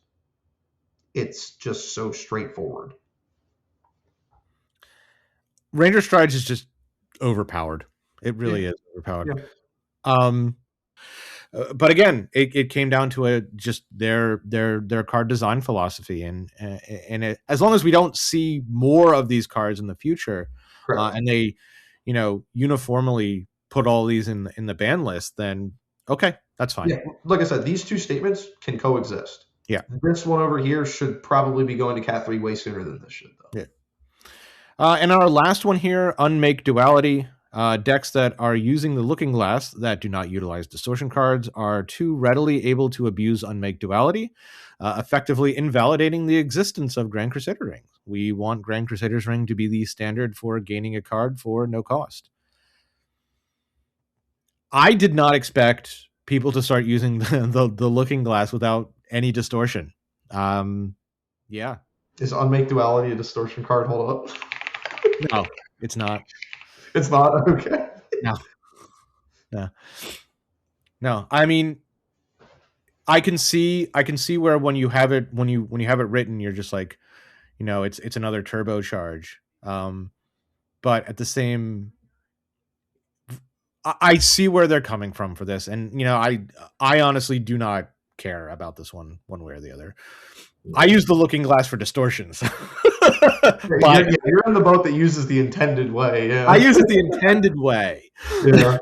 S3: it's just so straightforward.
S2: Ranger Strides is just overpowered. It really
S3: Yeah.
S2: is overpowered.
S3: Yeah.
S2: But again, it came down to just their card design philosophy, and as long as we don't see more of these cards in the future, and they, uniformly put all these in the ban list, then okay, that's fine.
S3: Yeah, like I said, these two statements can coexist.
S2: Yeah.
S3: This one over here should probably be going to Cat 3 way sooner than this should, though.
S2: Yeah. And our last one here, Unmake Duality. Decks that are using the Looking Glass that do not utilize distortion cards are too readily able to abuse Unmake Duality, effectively invalidating the existence of Grand Crusader Ring. We want Grand Crusader's Ring to be the standard for gaining a card for no cost. I did not expect people to start using the Looking Glass without any distortion. Yeah.
S3: Is Unmake Duality a distortion card? Hold up.
S2: No, it's not.
S3: It's not? Okay.
S2: No. I mean, I can see where when you have it written, you're just like, it's another turbocharge. But at the same, I see where they're coming from for this, and I honestly do not care about this one way or the other. I use the Looking Glass for distortions.
S3: But you're in the boat that uses the intended way. Yeah.
S2: I use it the intended way.
S3: Yeah.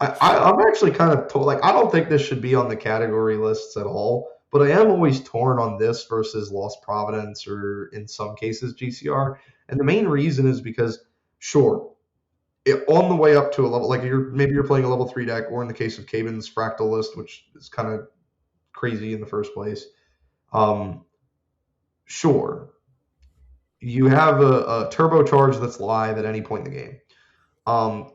S3: I'm actually kind of told, like, I don't think this should be on the category lists at all, but I am always torn on this versus Lost Providence or in some cases GCR. And the main reason is because, sure, on the way up to a level, like maybe you're playing a level 3 deck, or in the case of Caven's Fractal list, which is kind of crazy in the first place. Sure, you have a turbocharge that's live at any point in the game.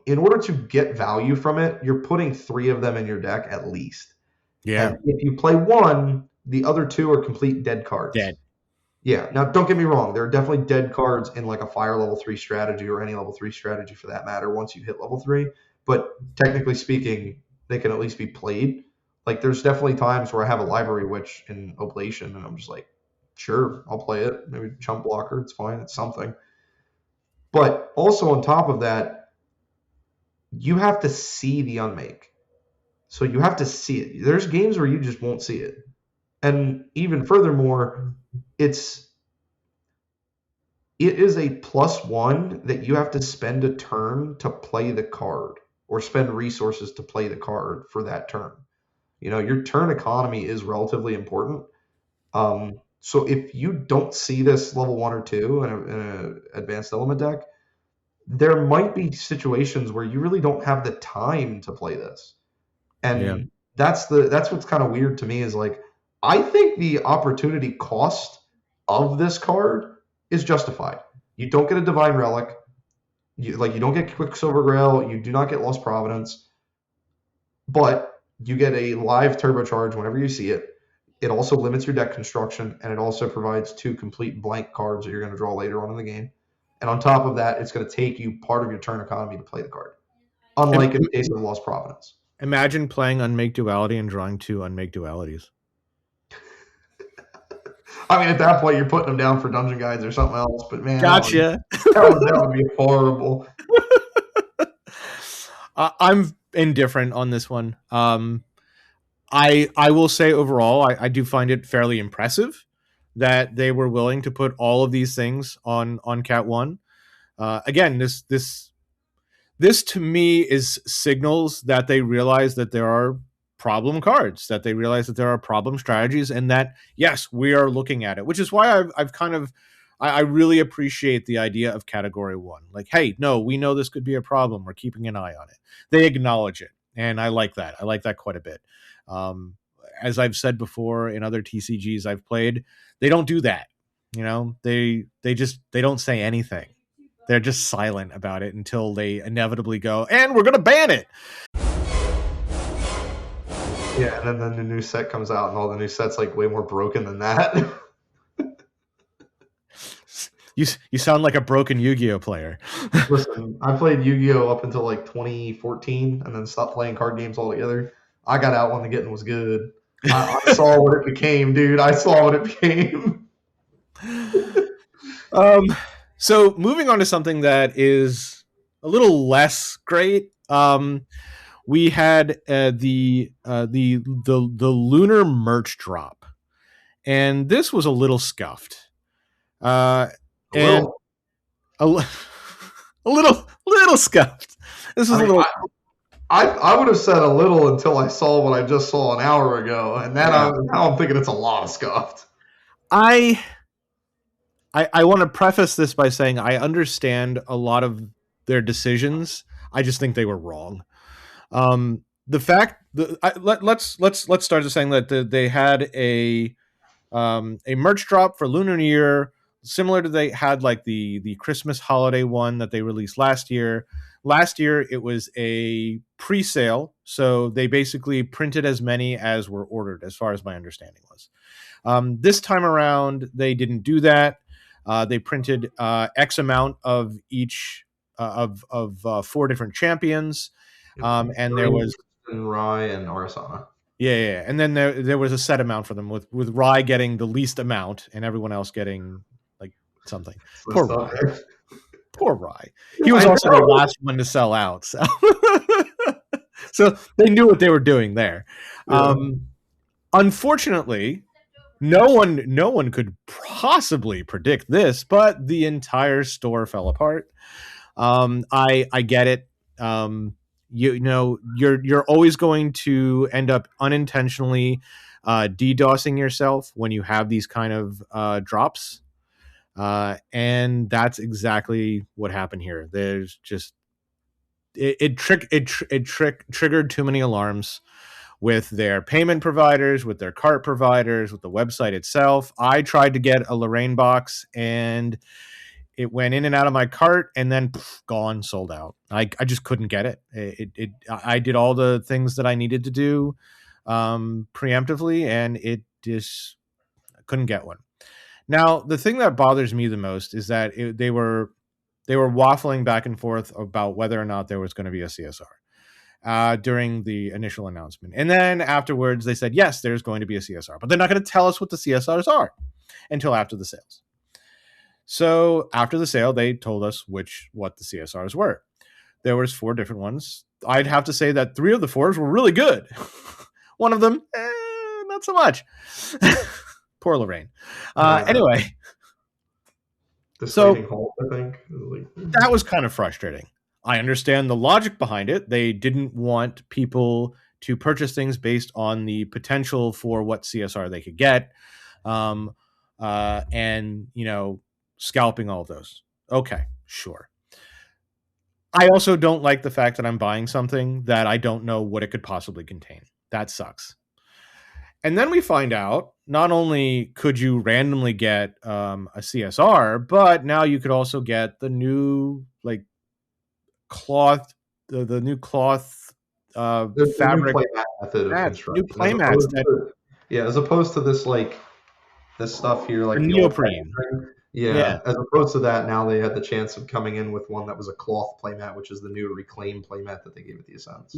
S3: In order to get value from it, you're putting 3 of them in your deck at least.
S2: Yeah.
S3: And if you play 1, the other 2 are complete dead cards.
S2: Dead.
S3: Yeah. Now, don't get me wrong. There are definitely dead cards in like a fire level 3 strategy or any level 3 strategy for that matter once you hit level 3. But technically speaking, they can at least be played. Like there's definitely times where I have a Library Witch in Oblation and I'm just like, sure, I'll play it. Maybe chump blocker. It's fine. It's something. But also on top of that, you have to see the unmake. So you have to see it. There's games where you just won't see it. And even furthermore, it is a +1 that you have to spend a turn to play the card or spend resources to play the card for that turn. Your turn economy is relatively important. So if you don't see this level 1 or 2 in an advanced element deck, there might be situations where you really don't have the time to play this. And that's what's kind of weird to me is like, I think the opportunity cost of this card is justified. You don't get a Divine Relic. You don't get Quicksilver Grail. You do not get Lost Providence. But you get a live turbocharge whenever you see it. It also limits your deck construction, and it also provides 2 complete blank cards that you're going to draw later on in the game. And on top of that, it's going to take you part of your turn economy to play the card, unlike in the case of Lost Providence.
S2: Imagine playing Unmake Duality and drawing 2 Unmake Dualities.
S3: I mean, at that point, you're putting them down for Dungeon Guides or something else. But man,
S2: Gotcha.
S3: that would be horrible.
S2: I'm indifferent on this one. I will say overall, I do find it fairly impressive that they were willing to put all of these things on Cat 1. Again, this to me is signals that they realize that there are problem cards, that they realize that there are problem strategies, and that yes, we are looking at it, which is why I really appreciate the idea of Category 1. Like, hey, no, we know this could be a problem. We're keeping an eye on it. They acknowledge it, and I like that. I like that quite a bit. As I've said before in other TCGs I've played, they don't do that. You know, they don't say anything. They're just silent about it until they inevitably go, and we're going to ban it.
S3: Yeah, and then the new set comes out, and all the new sets like way more broken than that.
S2: You sound like a broken Yu-Gi-Oh player.
S3: Listen, I played Yu-Gi-Oh up until like 2014, and then stopped playing card games altogether. I got out when the getting was good. I saw what it became, dude. I saw what it became.
S2: So moving on to something that is a little less great. We had the Lunar merch drop, and this was a little scuffed. A little scuffed. This was a little.
S3: I would have said a little until I saw what I just saw an hour ago, and now I'm thinking it's a lot of scuffed.
S2: I want to preface this by saying I understand a lot of their decisions. I just think they were wrong. The fact that let's start by saying that they had a merch drop for Lunar New Year, similar to they had like the Christmas holiday one that they released last year. Last year it was a pre-sale, so they basically printed as many as were ordered, as far as my understanding was. This time around they didn't do that. They printed X amount of each of 4 different champions, and there was
S3: Rye and Arasana.
S2: Yeah, and then there was a set amount for them, with Rye getting the least amount and everyone else getting like something. Poor Rye. He was also the last one to sell out, so so they knew what they were doing there. Yeah. Unfortunately, no one could possibly predict this, but the entire store fell apart. I get it. You know, you're always going to end up unintentionally DDoSing yourself when you have these kind of drops, and that's exactly what happened here. There's just it triggered too many alarms with their payment providers, with their cart providers, with the website itself. I tried to get a Lorraine box, and it went in and out of my cart, and then gone, sold out. I just couldn't get it. I did all the things that I needed to do preemptively, and it just couldn't get one. Now, the thing that bothers me the most is that they were waffling back and forth about whether or not there was going to be a CSR during the initial announcement. And then afterwards, they said, yes, there's going to be a CSR, but they're not going to tell us what the CSRs are until after the sales. So after the sale, they told us what the CSRs were. There was 4 different ones. I'd have to say that 3 of the 4s were really good. One of them, not so much. Poor Lorraine. Anyway. So
S3: I think
S2: that was kind of frustrating. I understand the logic behind it. They didn't want people to purchase things based on the potential for what CSR they could get. And, you know, scalping all of those. Okay, sure. I also don't like the fact that I'm buying something that I don't know what it could possibly contain. That sucks. And then we find out not only could you randomly get a CSR, but now you could also get the new like cloth, the new cloth
S3: The new
S2: fabric
S3: playmat method of
S2: mats, new
S3: construction,
S2: play mats that
S3: as opposed to this like this stuff here,
S2: are
S3: like the old
S2: neoprene.
S3: thing.
S2: Yeah,
S3: Yeah, as opposed to that, now they had the chance of coming in with one that was a cloth playmat, which is the new reclaim playmat that they gave at the Ascents.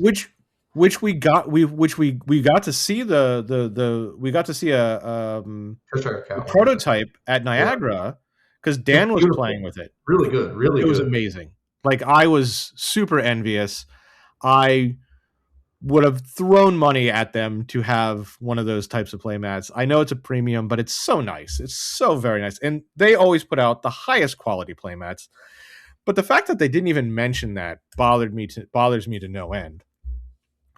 S2: which we got we got to see we got to see
S3: Just try to
S2: a
S3: count one.
S2: prototype at
S3: Yeah,
S2: Niagara because
S3: it's
S2: Dan was playing
S3: beautiful,
S2: with it.
S3: really good, really
S2: It was
S3: good.
S2: amazing. Like I was super envious. I would have thrown money at them to have one of those types of playmats. I know it's a premium, but it's so nice. It's so very nice. And they always put out the highest quality playmats. But the fact that they didn't even mention that bothers me to no end.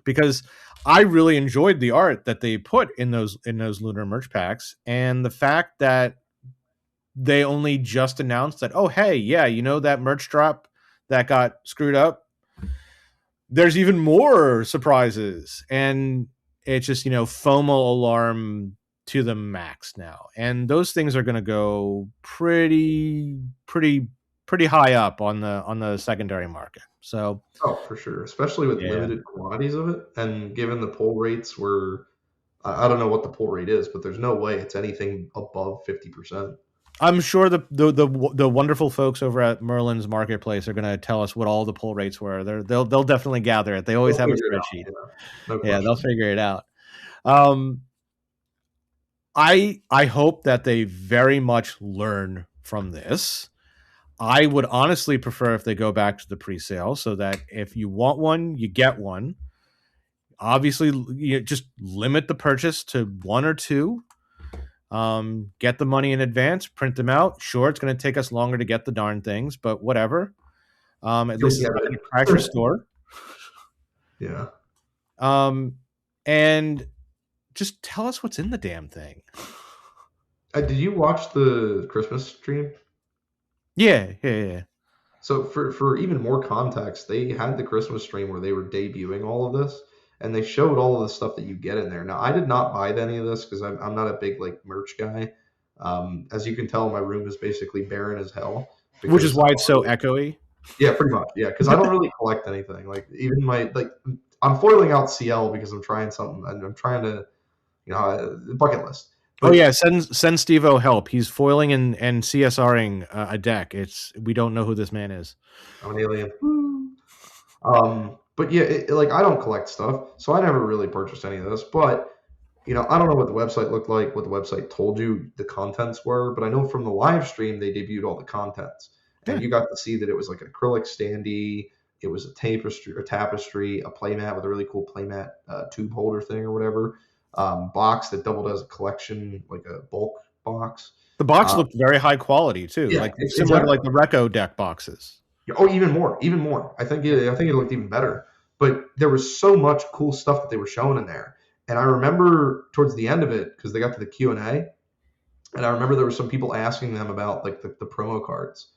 S2: Because I really enjoyed the art that they put in those Lunar merch packs, and the fact that they only just announced that, oh hey, yeah, you know that merch drop that got screwed up, there's even more surprises, and it's just FOMO alarm to the max now, and those things are going to go pretty high up on the secondary market. So
S3: Oh, for sure, especially with
S2: yeah,
S3: limited quantities of it, and given the pull rates were, I don't know what the pull rate is, but there's no way it's anything above 50%.
S2: I'm sure the wonderful folks over at Merlin's Marketplace are going to tell us what all the pull rates were. They'll definitely gather it. They always
S3: They'll
S2: have a
S3: figure it out.
S2: spreadsheet.
S3: No
S2: Yeah, they'll
S3: question.
S2: figure it out. Um, I hope that they very much learn from this. I would honestly prefer if they go back to the pre-sale, so that if you want one, you get one. Obviously, just limit the purchase to one or two. Get the money in advance, print them out. Sure, it's going to take us longer to get the darn things, but whatever. At
S3: You'll
S2: least it's
S3: get
S2: not going to crash your
S3: it.
S2: store.
S3: Yeah.
S2: And just tell us what's in the damn thing.
S3: Did you watch the Christmas stream?
S2: Yeah.
S3: So for even more context, they had the Christmas stream where they were debuting all of this, and they showed all of the stuff that you get in there. Now, I did not buy any of this because I'm not a big like merch guy. As you can tell, my room is basically barren as hell.
S2: Which is
S3: Because
S2: why it's so echoey.
S3: yeah, pretty much. Yeah, because I don't really collect anything. Like even I'm foiling out CL because I'm trying something. I'm trying to, bucket list.
S2: Oh
S3: But
S2: yeah, send Steve-O help. He's foiling and CSRing a deck. We don't know who this man is.
S3: I'm an alien. But yeah, like I don't collect stuff, so I never really purchased any of this. But I don't know what the website looked like, what the website told you the contents were, but I know from the live stream they debuted all the contents, and
S2: Yeah.
S3: you got to see that it was like an acrylic standee, it was a tapestry, a playmat with a really cool playmat tube holder thing or whatever, box that doubled as a collection, like a bulk box.
S2: The box looked very high quality too,
S3: Yeah,
S2: like similar to
S3: exactly.
S2: like the Reco deck boxes.
S3: Oh, even more. I think it looked even better. But there was so much cool stuff that they were showing in there. And I remember towards the end of it, because they got to the Q&A, and I remember there were some people asking them about like the promo cards.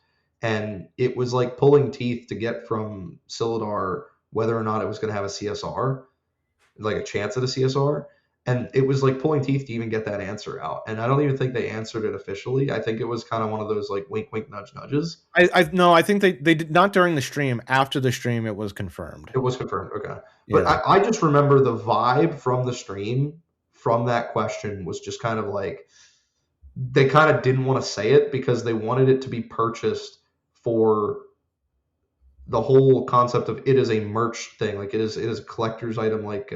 S3: And it was like pulling teeth to get from Silidar whether or not it was going to have a CSR, like a chance at a CSR. And it was like pulling teeth to even get that answer out. And I don't even think they answered it officially. I think it was kind of one of those like wink, wink, nudge, nudges.
S2: I think they did not during the stream. After the stream, it was confirmed.
S3: It was confirmed. Okay.
S2: Yeah.
S3: But I just remember the vibe from the stream from that question was just kind of like they kind of didn't want to say it because they wanted it to be purchased for the whole concept of it is a merch thing. Like it is a collector's item like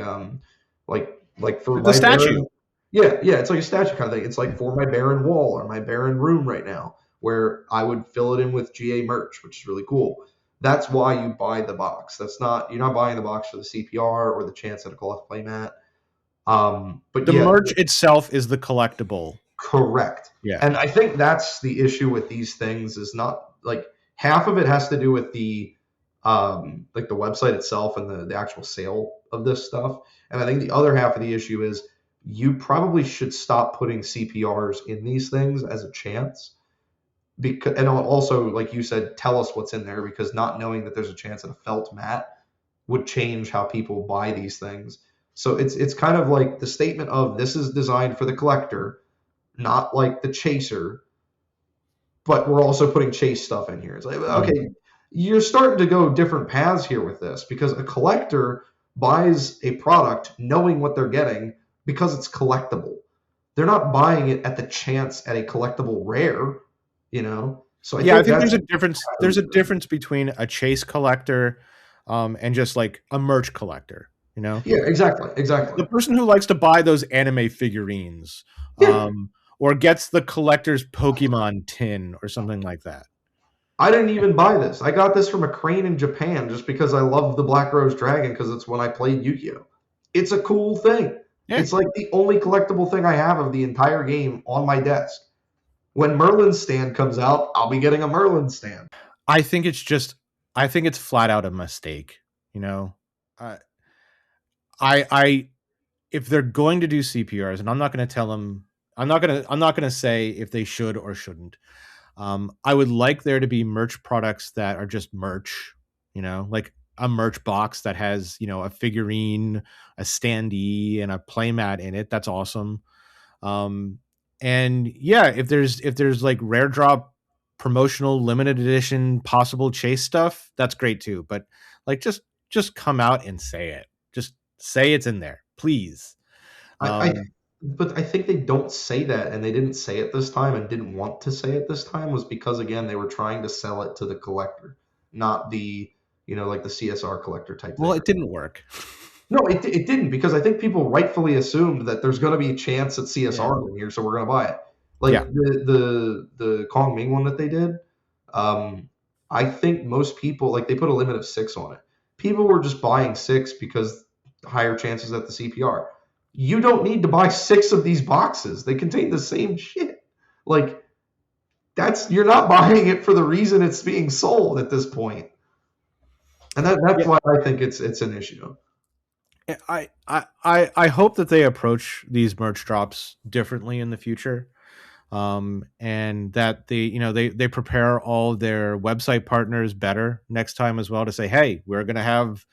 S3: for
S2: The
S3: my
S2: statue.
S3: Baron, yeah, it's like a statue kind of thing. It's like for my Baron wall or my Baron room right now, where I would fill it in with GA merch, which is really cool. That's why you buy the box. You're not buying the box for the CPR or the chance at a cloth playmat. But
S2: The
S3: yeah,
S2: merch itself is the collectible.
S3: correct.
S2: Yeah.
S3: And I think that's the issue with these things is not like half of it has to do with the like the website itself and the actual sale of this stuff. And I think the other half of the issue is you probably should stop putting CPRs in these things as a chance. Because and also, like you said, tell us what's in there because not knowing that there's a chance at a felt mat would change how people buy these things. So it's kind of like the statement of this is designed for the collector, not like the chaser, but we're also putting chase stuff in here. It's like, okay, you're starting to go different paths here with this because a collector buys a product knowing what they're getting because it's collectible. They're not buying it at the chance at a collectible rare, you know. So
S2: I think there's a difference. There's a difference between a chase collector, and just like a merch collector. You know.
S3: Yeah, exactly.
S2: The person who likes to buy those anime figurines,
S3: Yeah.
S2: or gets the collector's Pokemon tin or something like that.
S3: I didn't even buy this. I got this from a crane in Japan just because I love the Black Rose Dragon because it's when I played Yu-Gi-Oh. It's a cool thing.
S2: Yeah.
S3: It's like the only collectible thing I have of the entire game on my desk. When Merlin's stand comes out, I'll be getting a Merlin stand.
S2: I think it's flat out a mistake. You know, if they're going to do CPRs, and I'm not going to tell them, I'm not going to say if they should or shouldn't. I would like there to be merch products that are just merch, you know, like a merch box that has, you know, a figurine, a standee, and a playmat in it. That's awesome. And yeah, if there's like rare drop, promotional, limited edition, possible chase stuff, that's great too. But like, just come out and say it. Just say it's in there, please.
S3: But I think they don't say that, and they didn't say it this time and didn't want to say it this time was because, again, they were trying to sell it to the collector, not the, you know, like the CSR collector type thing.
S2: Well, it didn't work.
S3: No, it didn't because I think people rightfully assumed that there's going to be a chance at CSR in here, so we're going to buy it. Like the Kong Ming one that they did, I think most people, like they put a limit of 6 on it. People were just buying 6 because higher chances at the CPR. You don't need to buy 6 of these boxes. They contain the same shit. Like you're not buying it for the reason it's being sold at this point. And that's why I think it's an issue.
S2: I hope that they approach these merch drops differently in the future. And that they prepare all their website partners better next time as well to say, hey, we're going to have,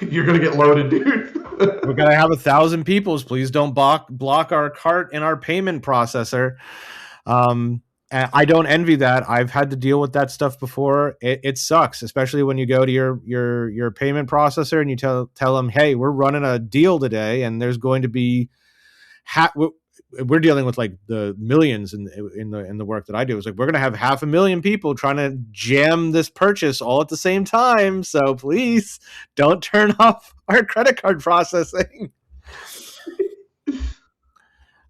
S3: you're going to get loaded, dude.
S2: We're going to have 1,000 peoples. Please don't block our cart and our payment processor. I don't envy that. I've had to deal with that stuff before. It sucks, especially when you go to your payment processor and you tell them, hey, we're running a deal today. And there's going to be we're dealing with like the millions in the work that I do. It's like, we're going to have 500,000 people trying to jam this purchase all at the same time. So please don't turn off our credit card processing.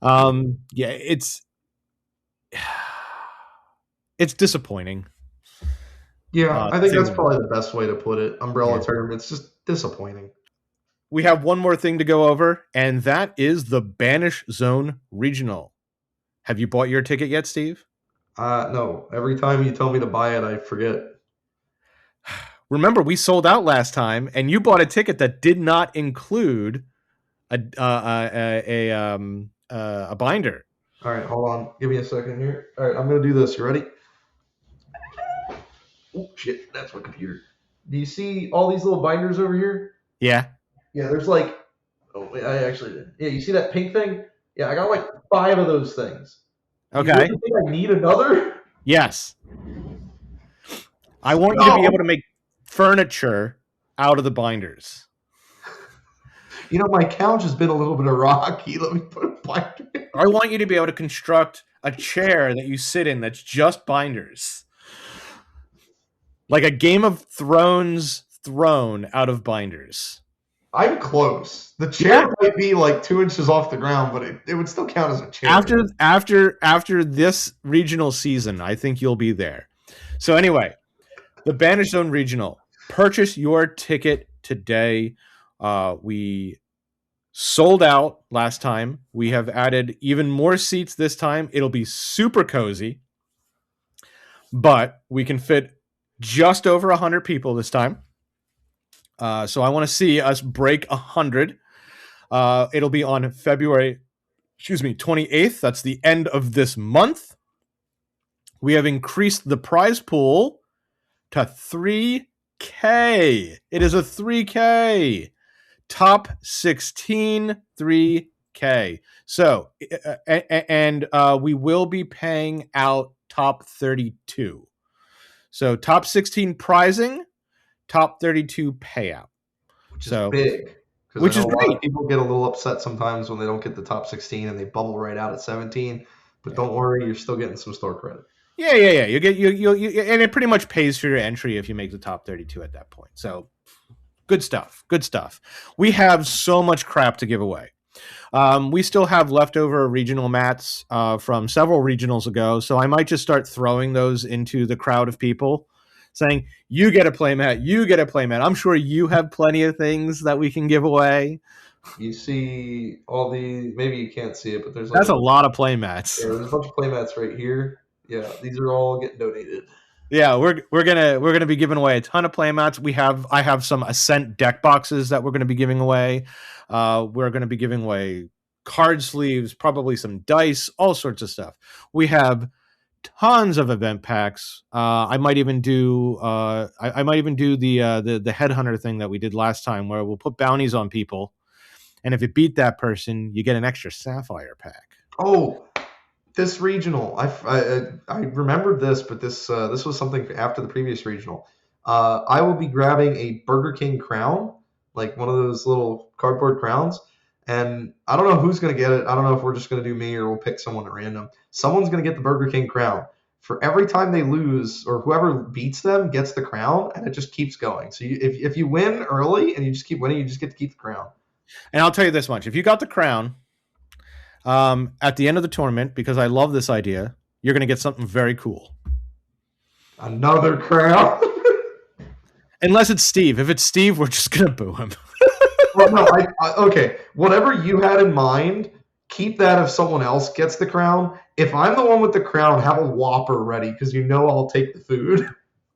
S2: Yeah, it's disappointing.
S3: Yeah, I think that's probably the best way to put it. Umbrella term. It's just disappointing.
S2: We have one more thing to go over, and that is the Banish Zone Regional. Have you bought your ticket yet, Steve?
S3: No. Every time you tell me to buy it, I forget.
S2: Remember, we sold out last time, and you bought a ticket that did not include a binder.
S3: All right, hold on. Give me a second here. All right, I'm going to do this. You ready? Oh, shit. That's my computer. Do you see all these little binders over here?
S2: Yeah.
S3: Yeah, there's like, oh, I actually did. Yeah, you see that pink thing? Yeah, I got like 5 of those things.
S2: Okay.
S3: You really think I need another?
S2: Yes. I want you to be able to make furniture out of the binders.
S3: You know, my couch has been a little bit of rocky. Let me put a binder in.
S2: I want you to be able to construct a chair that you sit in that's just binders. Like a Game of Thrones throne out of binders.
S3: I'm close. The chair might be like 2 inches off the ground, but it would still count as a chair.
S2: After this regional season, I think you'll be there. So anyway, the Banish Zone Regional. Purchase your ticket today. We sold out last time. We have added even more seats this time. It'll be super cozy, but we can fit just over 100 people this time. So I want to see us break 100. It'll be on February 28th. That's the end of this month. We have increased the prize pool to $3K. It is a $3K. top 16 3K. So, and we will be paying out top 32. So, top 16 prizing, top 32 payout.
S3: Which is big. Because
S2: Which
S3: I
S2: is
S3: know a lot
S2: great.
S3: of people get a little upset sometimes when they don't get the top 16 and they bubble right out at 17. But don't worry, you're still getting some store credit.
S2: Yeah. You get you, and it pretty much pays for your entry if you make the top 32 at that point. So good stuff. Good stuff. We have so much crap to give away. We still have leftover regional mats from several regionals ago, so I might just start throwing those into the crowd of people, saying, "You get a playmat. You get a playmat." I'm sure you have plenty of things that we can give away.
S3: You see all the, maybe you can't see it, but there's
S2: That's a lot of playmats.
S3: Yeah, there's a bunch of playmats right here. Yeah, these are all getting donated.
S2: Yeah, we're gonna be giving away a ton of playmats. I have some Ascent deck boxes that we're gonna be giving away. We're gonna be giving away card sleeves, probably some dice, all sorts of stuff. We have tons of event packs. I might even do I might even do the headhunter thing that we did last time, where we'll put bounties on people, and if you beat that person, you get an extra sapphire pack.
S3: Oh, this regional, I remembered this, but this was something after the previous regional. I will be grabbing a Burger King crown, like one of those little cardboard crowns, and I don't know who's gonna get it. I don't know if we're just gonna do me or we'll pick someone at random. Someone's gonna get the Burger King crown. For every time they lose, or whoever beats them gets the crown, and it just keeps going. So if you win early and you just keep winning, you just get to keep the crown.
S2: And I'll tell you this much: if you got the crown, at the end of the tournament, because I love this idea, you're going to get something very cool.
S3: Another crown?
S2: Unless it's Steve. If it's Steve, we're just going to boo him.
S3: Well, no, okay. Whatever you had in mind, keep that if someone else gets the crown. If I'm the one with the crown, have a Whopper ready, because you know I'll take the food.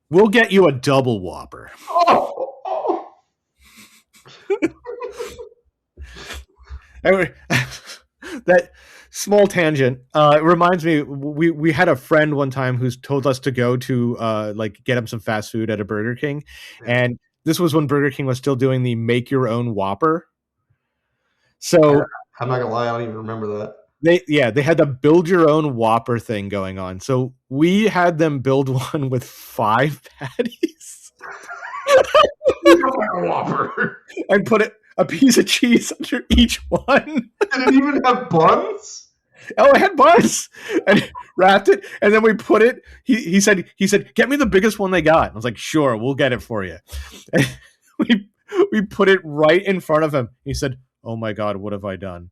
S2: We'll get you a double Whopper.
S3: Oh.
S2: That small tangent reminds me, we had a friend one time who's told us to go to get him some fast food at a Burger King, and this was when Burger King was still doing the make your own Whopper. So
S3: I'm not gonna lie, I don't even remember that.
S2: They had the build your own Whopper thing going on. So we had them build one with 5 patties.
S3: Whopper.
S2: And put a piece of cheese under each one.
S3: Did it even have buns?
S2: Oh, it had buns. And wrapped it, and then we put it. He said, "Get me the biggest one they got." I was like, "Sure, we'll get it for you." And we put it right in front of him. He said, "Oh my God, what have I done?"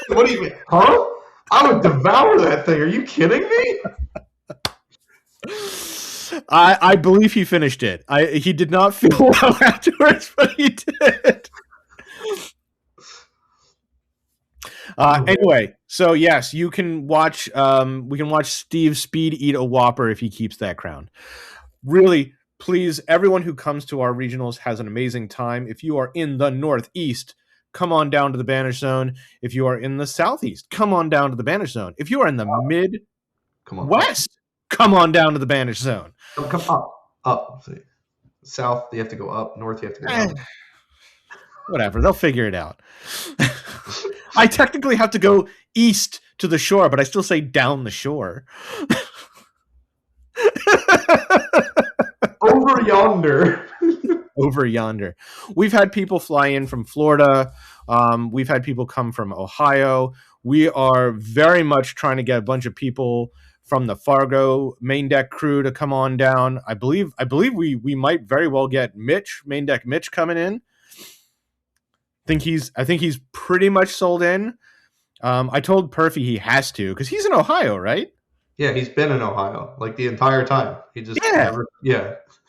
S3: What do you mean? Huh? I would devour that thing. Are you kidding me?
S2: I believe he finished it. He did not feel well afterwards, but he did. Anyway, so yes, you can watch. We can watch Steve Speed eat a Whopper if he keeps that crown. Really, please, everyone who comes to our regionals has an amazing time. If you are in the Northeast, come on down to the Banish Zone. If you are in the Southeast, come on down to the Banish Zone. If you are in the Midwest, come on down to the Banish Zone.
S3: Come up. See. South, you have to go up. North, you have to go up.
S2: Whatever, they'll figure it out. I technically have to go east to the shore, but I still say down the shore.
S3: Over yonder.
S2: Over yonder. We've had people fly in from Florida. We've had people come from Ohio. We are very much trying to get a bunch of people from the Fargo main deck crew to come on down. I believe we might very well get main deck Mitch coming in. I think he's pretty much sold in. I told Perfy he has to, because he's in Ohio, right?
S3: Yeah, he's been in Ohio like the entire time. He just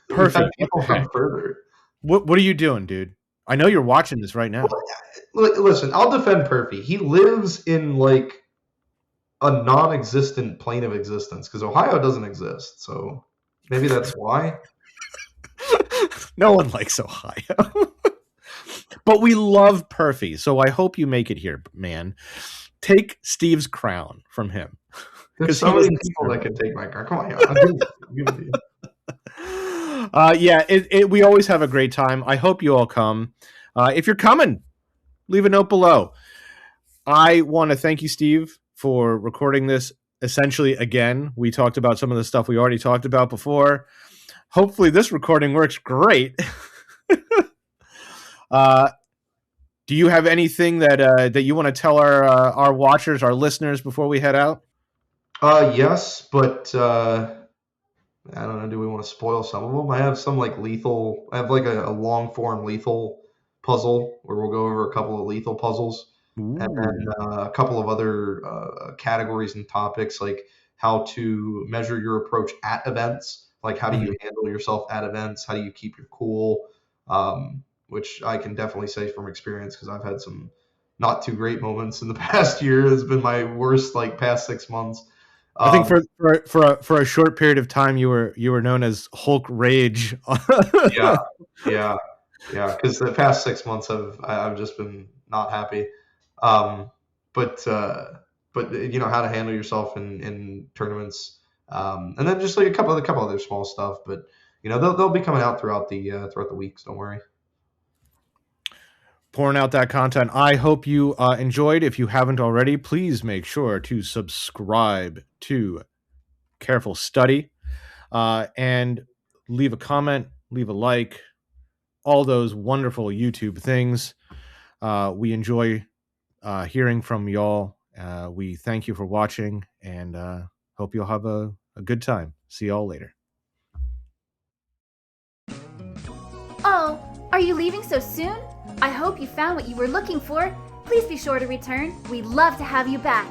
S2: Perfect.
S3: People come further.
S2: What are you doing, dude? I know you're watching this right now.
S3: Well, listen, I'll defend Perfy. He lives in like a non-existent plane of existence because Ohio doesn't exist. So maybe that's why.
S2: No one likes Ohio. But we love Perfy, so I hope you make it here, man. Take Steve's crown from him.
S3: There's so many people that can take my crown. Come on, I'll give it to you.
S2: We always have a great time. I hope you all come. If you're coming, leave a note below. I want to thank you, Steve, for recording this essentially again. We talked about some of the stuff we already talked about before. Hopefully this recording works great. Do you have anything that you want to tell our watchers, our listeners, before we head out?
S3: Yes, but I don't know. Do we want to spoil some of them? I have some like lethal. I have like a long form lethal puzzle where we'll go over a couple of lethal puzzles, and then a couple of other categories and topics like how to measure your approach at events. Like how do you handle yourself at events? How do you keep your cool? Which I can definitely say from experience because I've had some not too great moments in the past year. It's been my worst like past 6 months.
S2: I think for a short period of time you were known as Hulk Rage.
S3: yeah. Because the past 6 months I've just been not happy. But you know how to handle yourself in tournaments, and then just like a couple other small stuff. But you know they'll be coming out throughout the weeks. Don't worry.
S2: Pouring out that content. I hope you enjoyed. If you haven't already, please make sure to subscribe to Careful Study and leave a comment, leave a like, all those wonderful YouTube things. We enjoy hearing from y'all. We thank you for watching and hope you'll have a good time. See y'all later.
S1: Oh, are you leaving so soon? I hope you found what you were looking for. Please be sure to return. We'd love to have you back.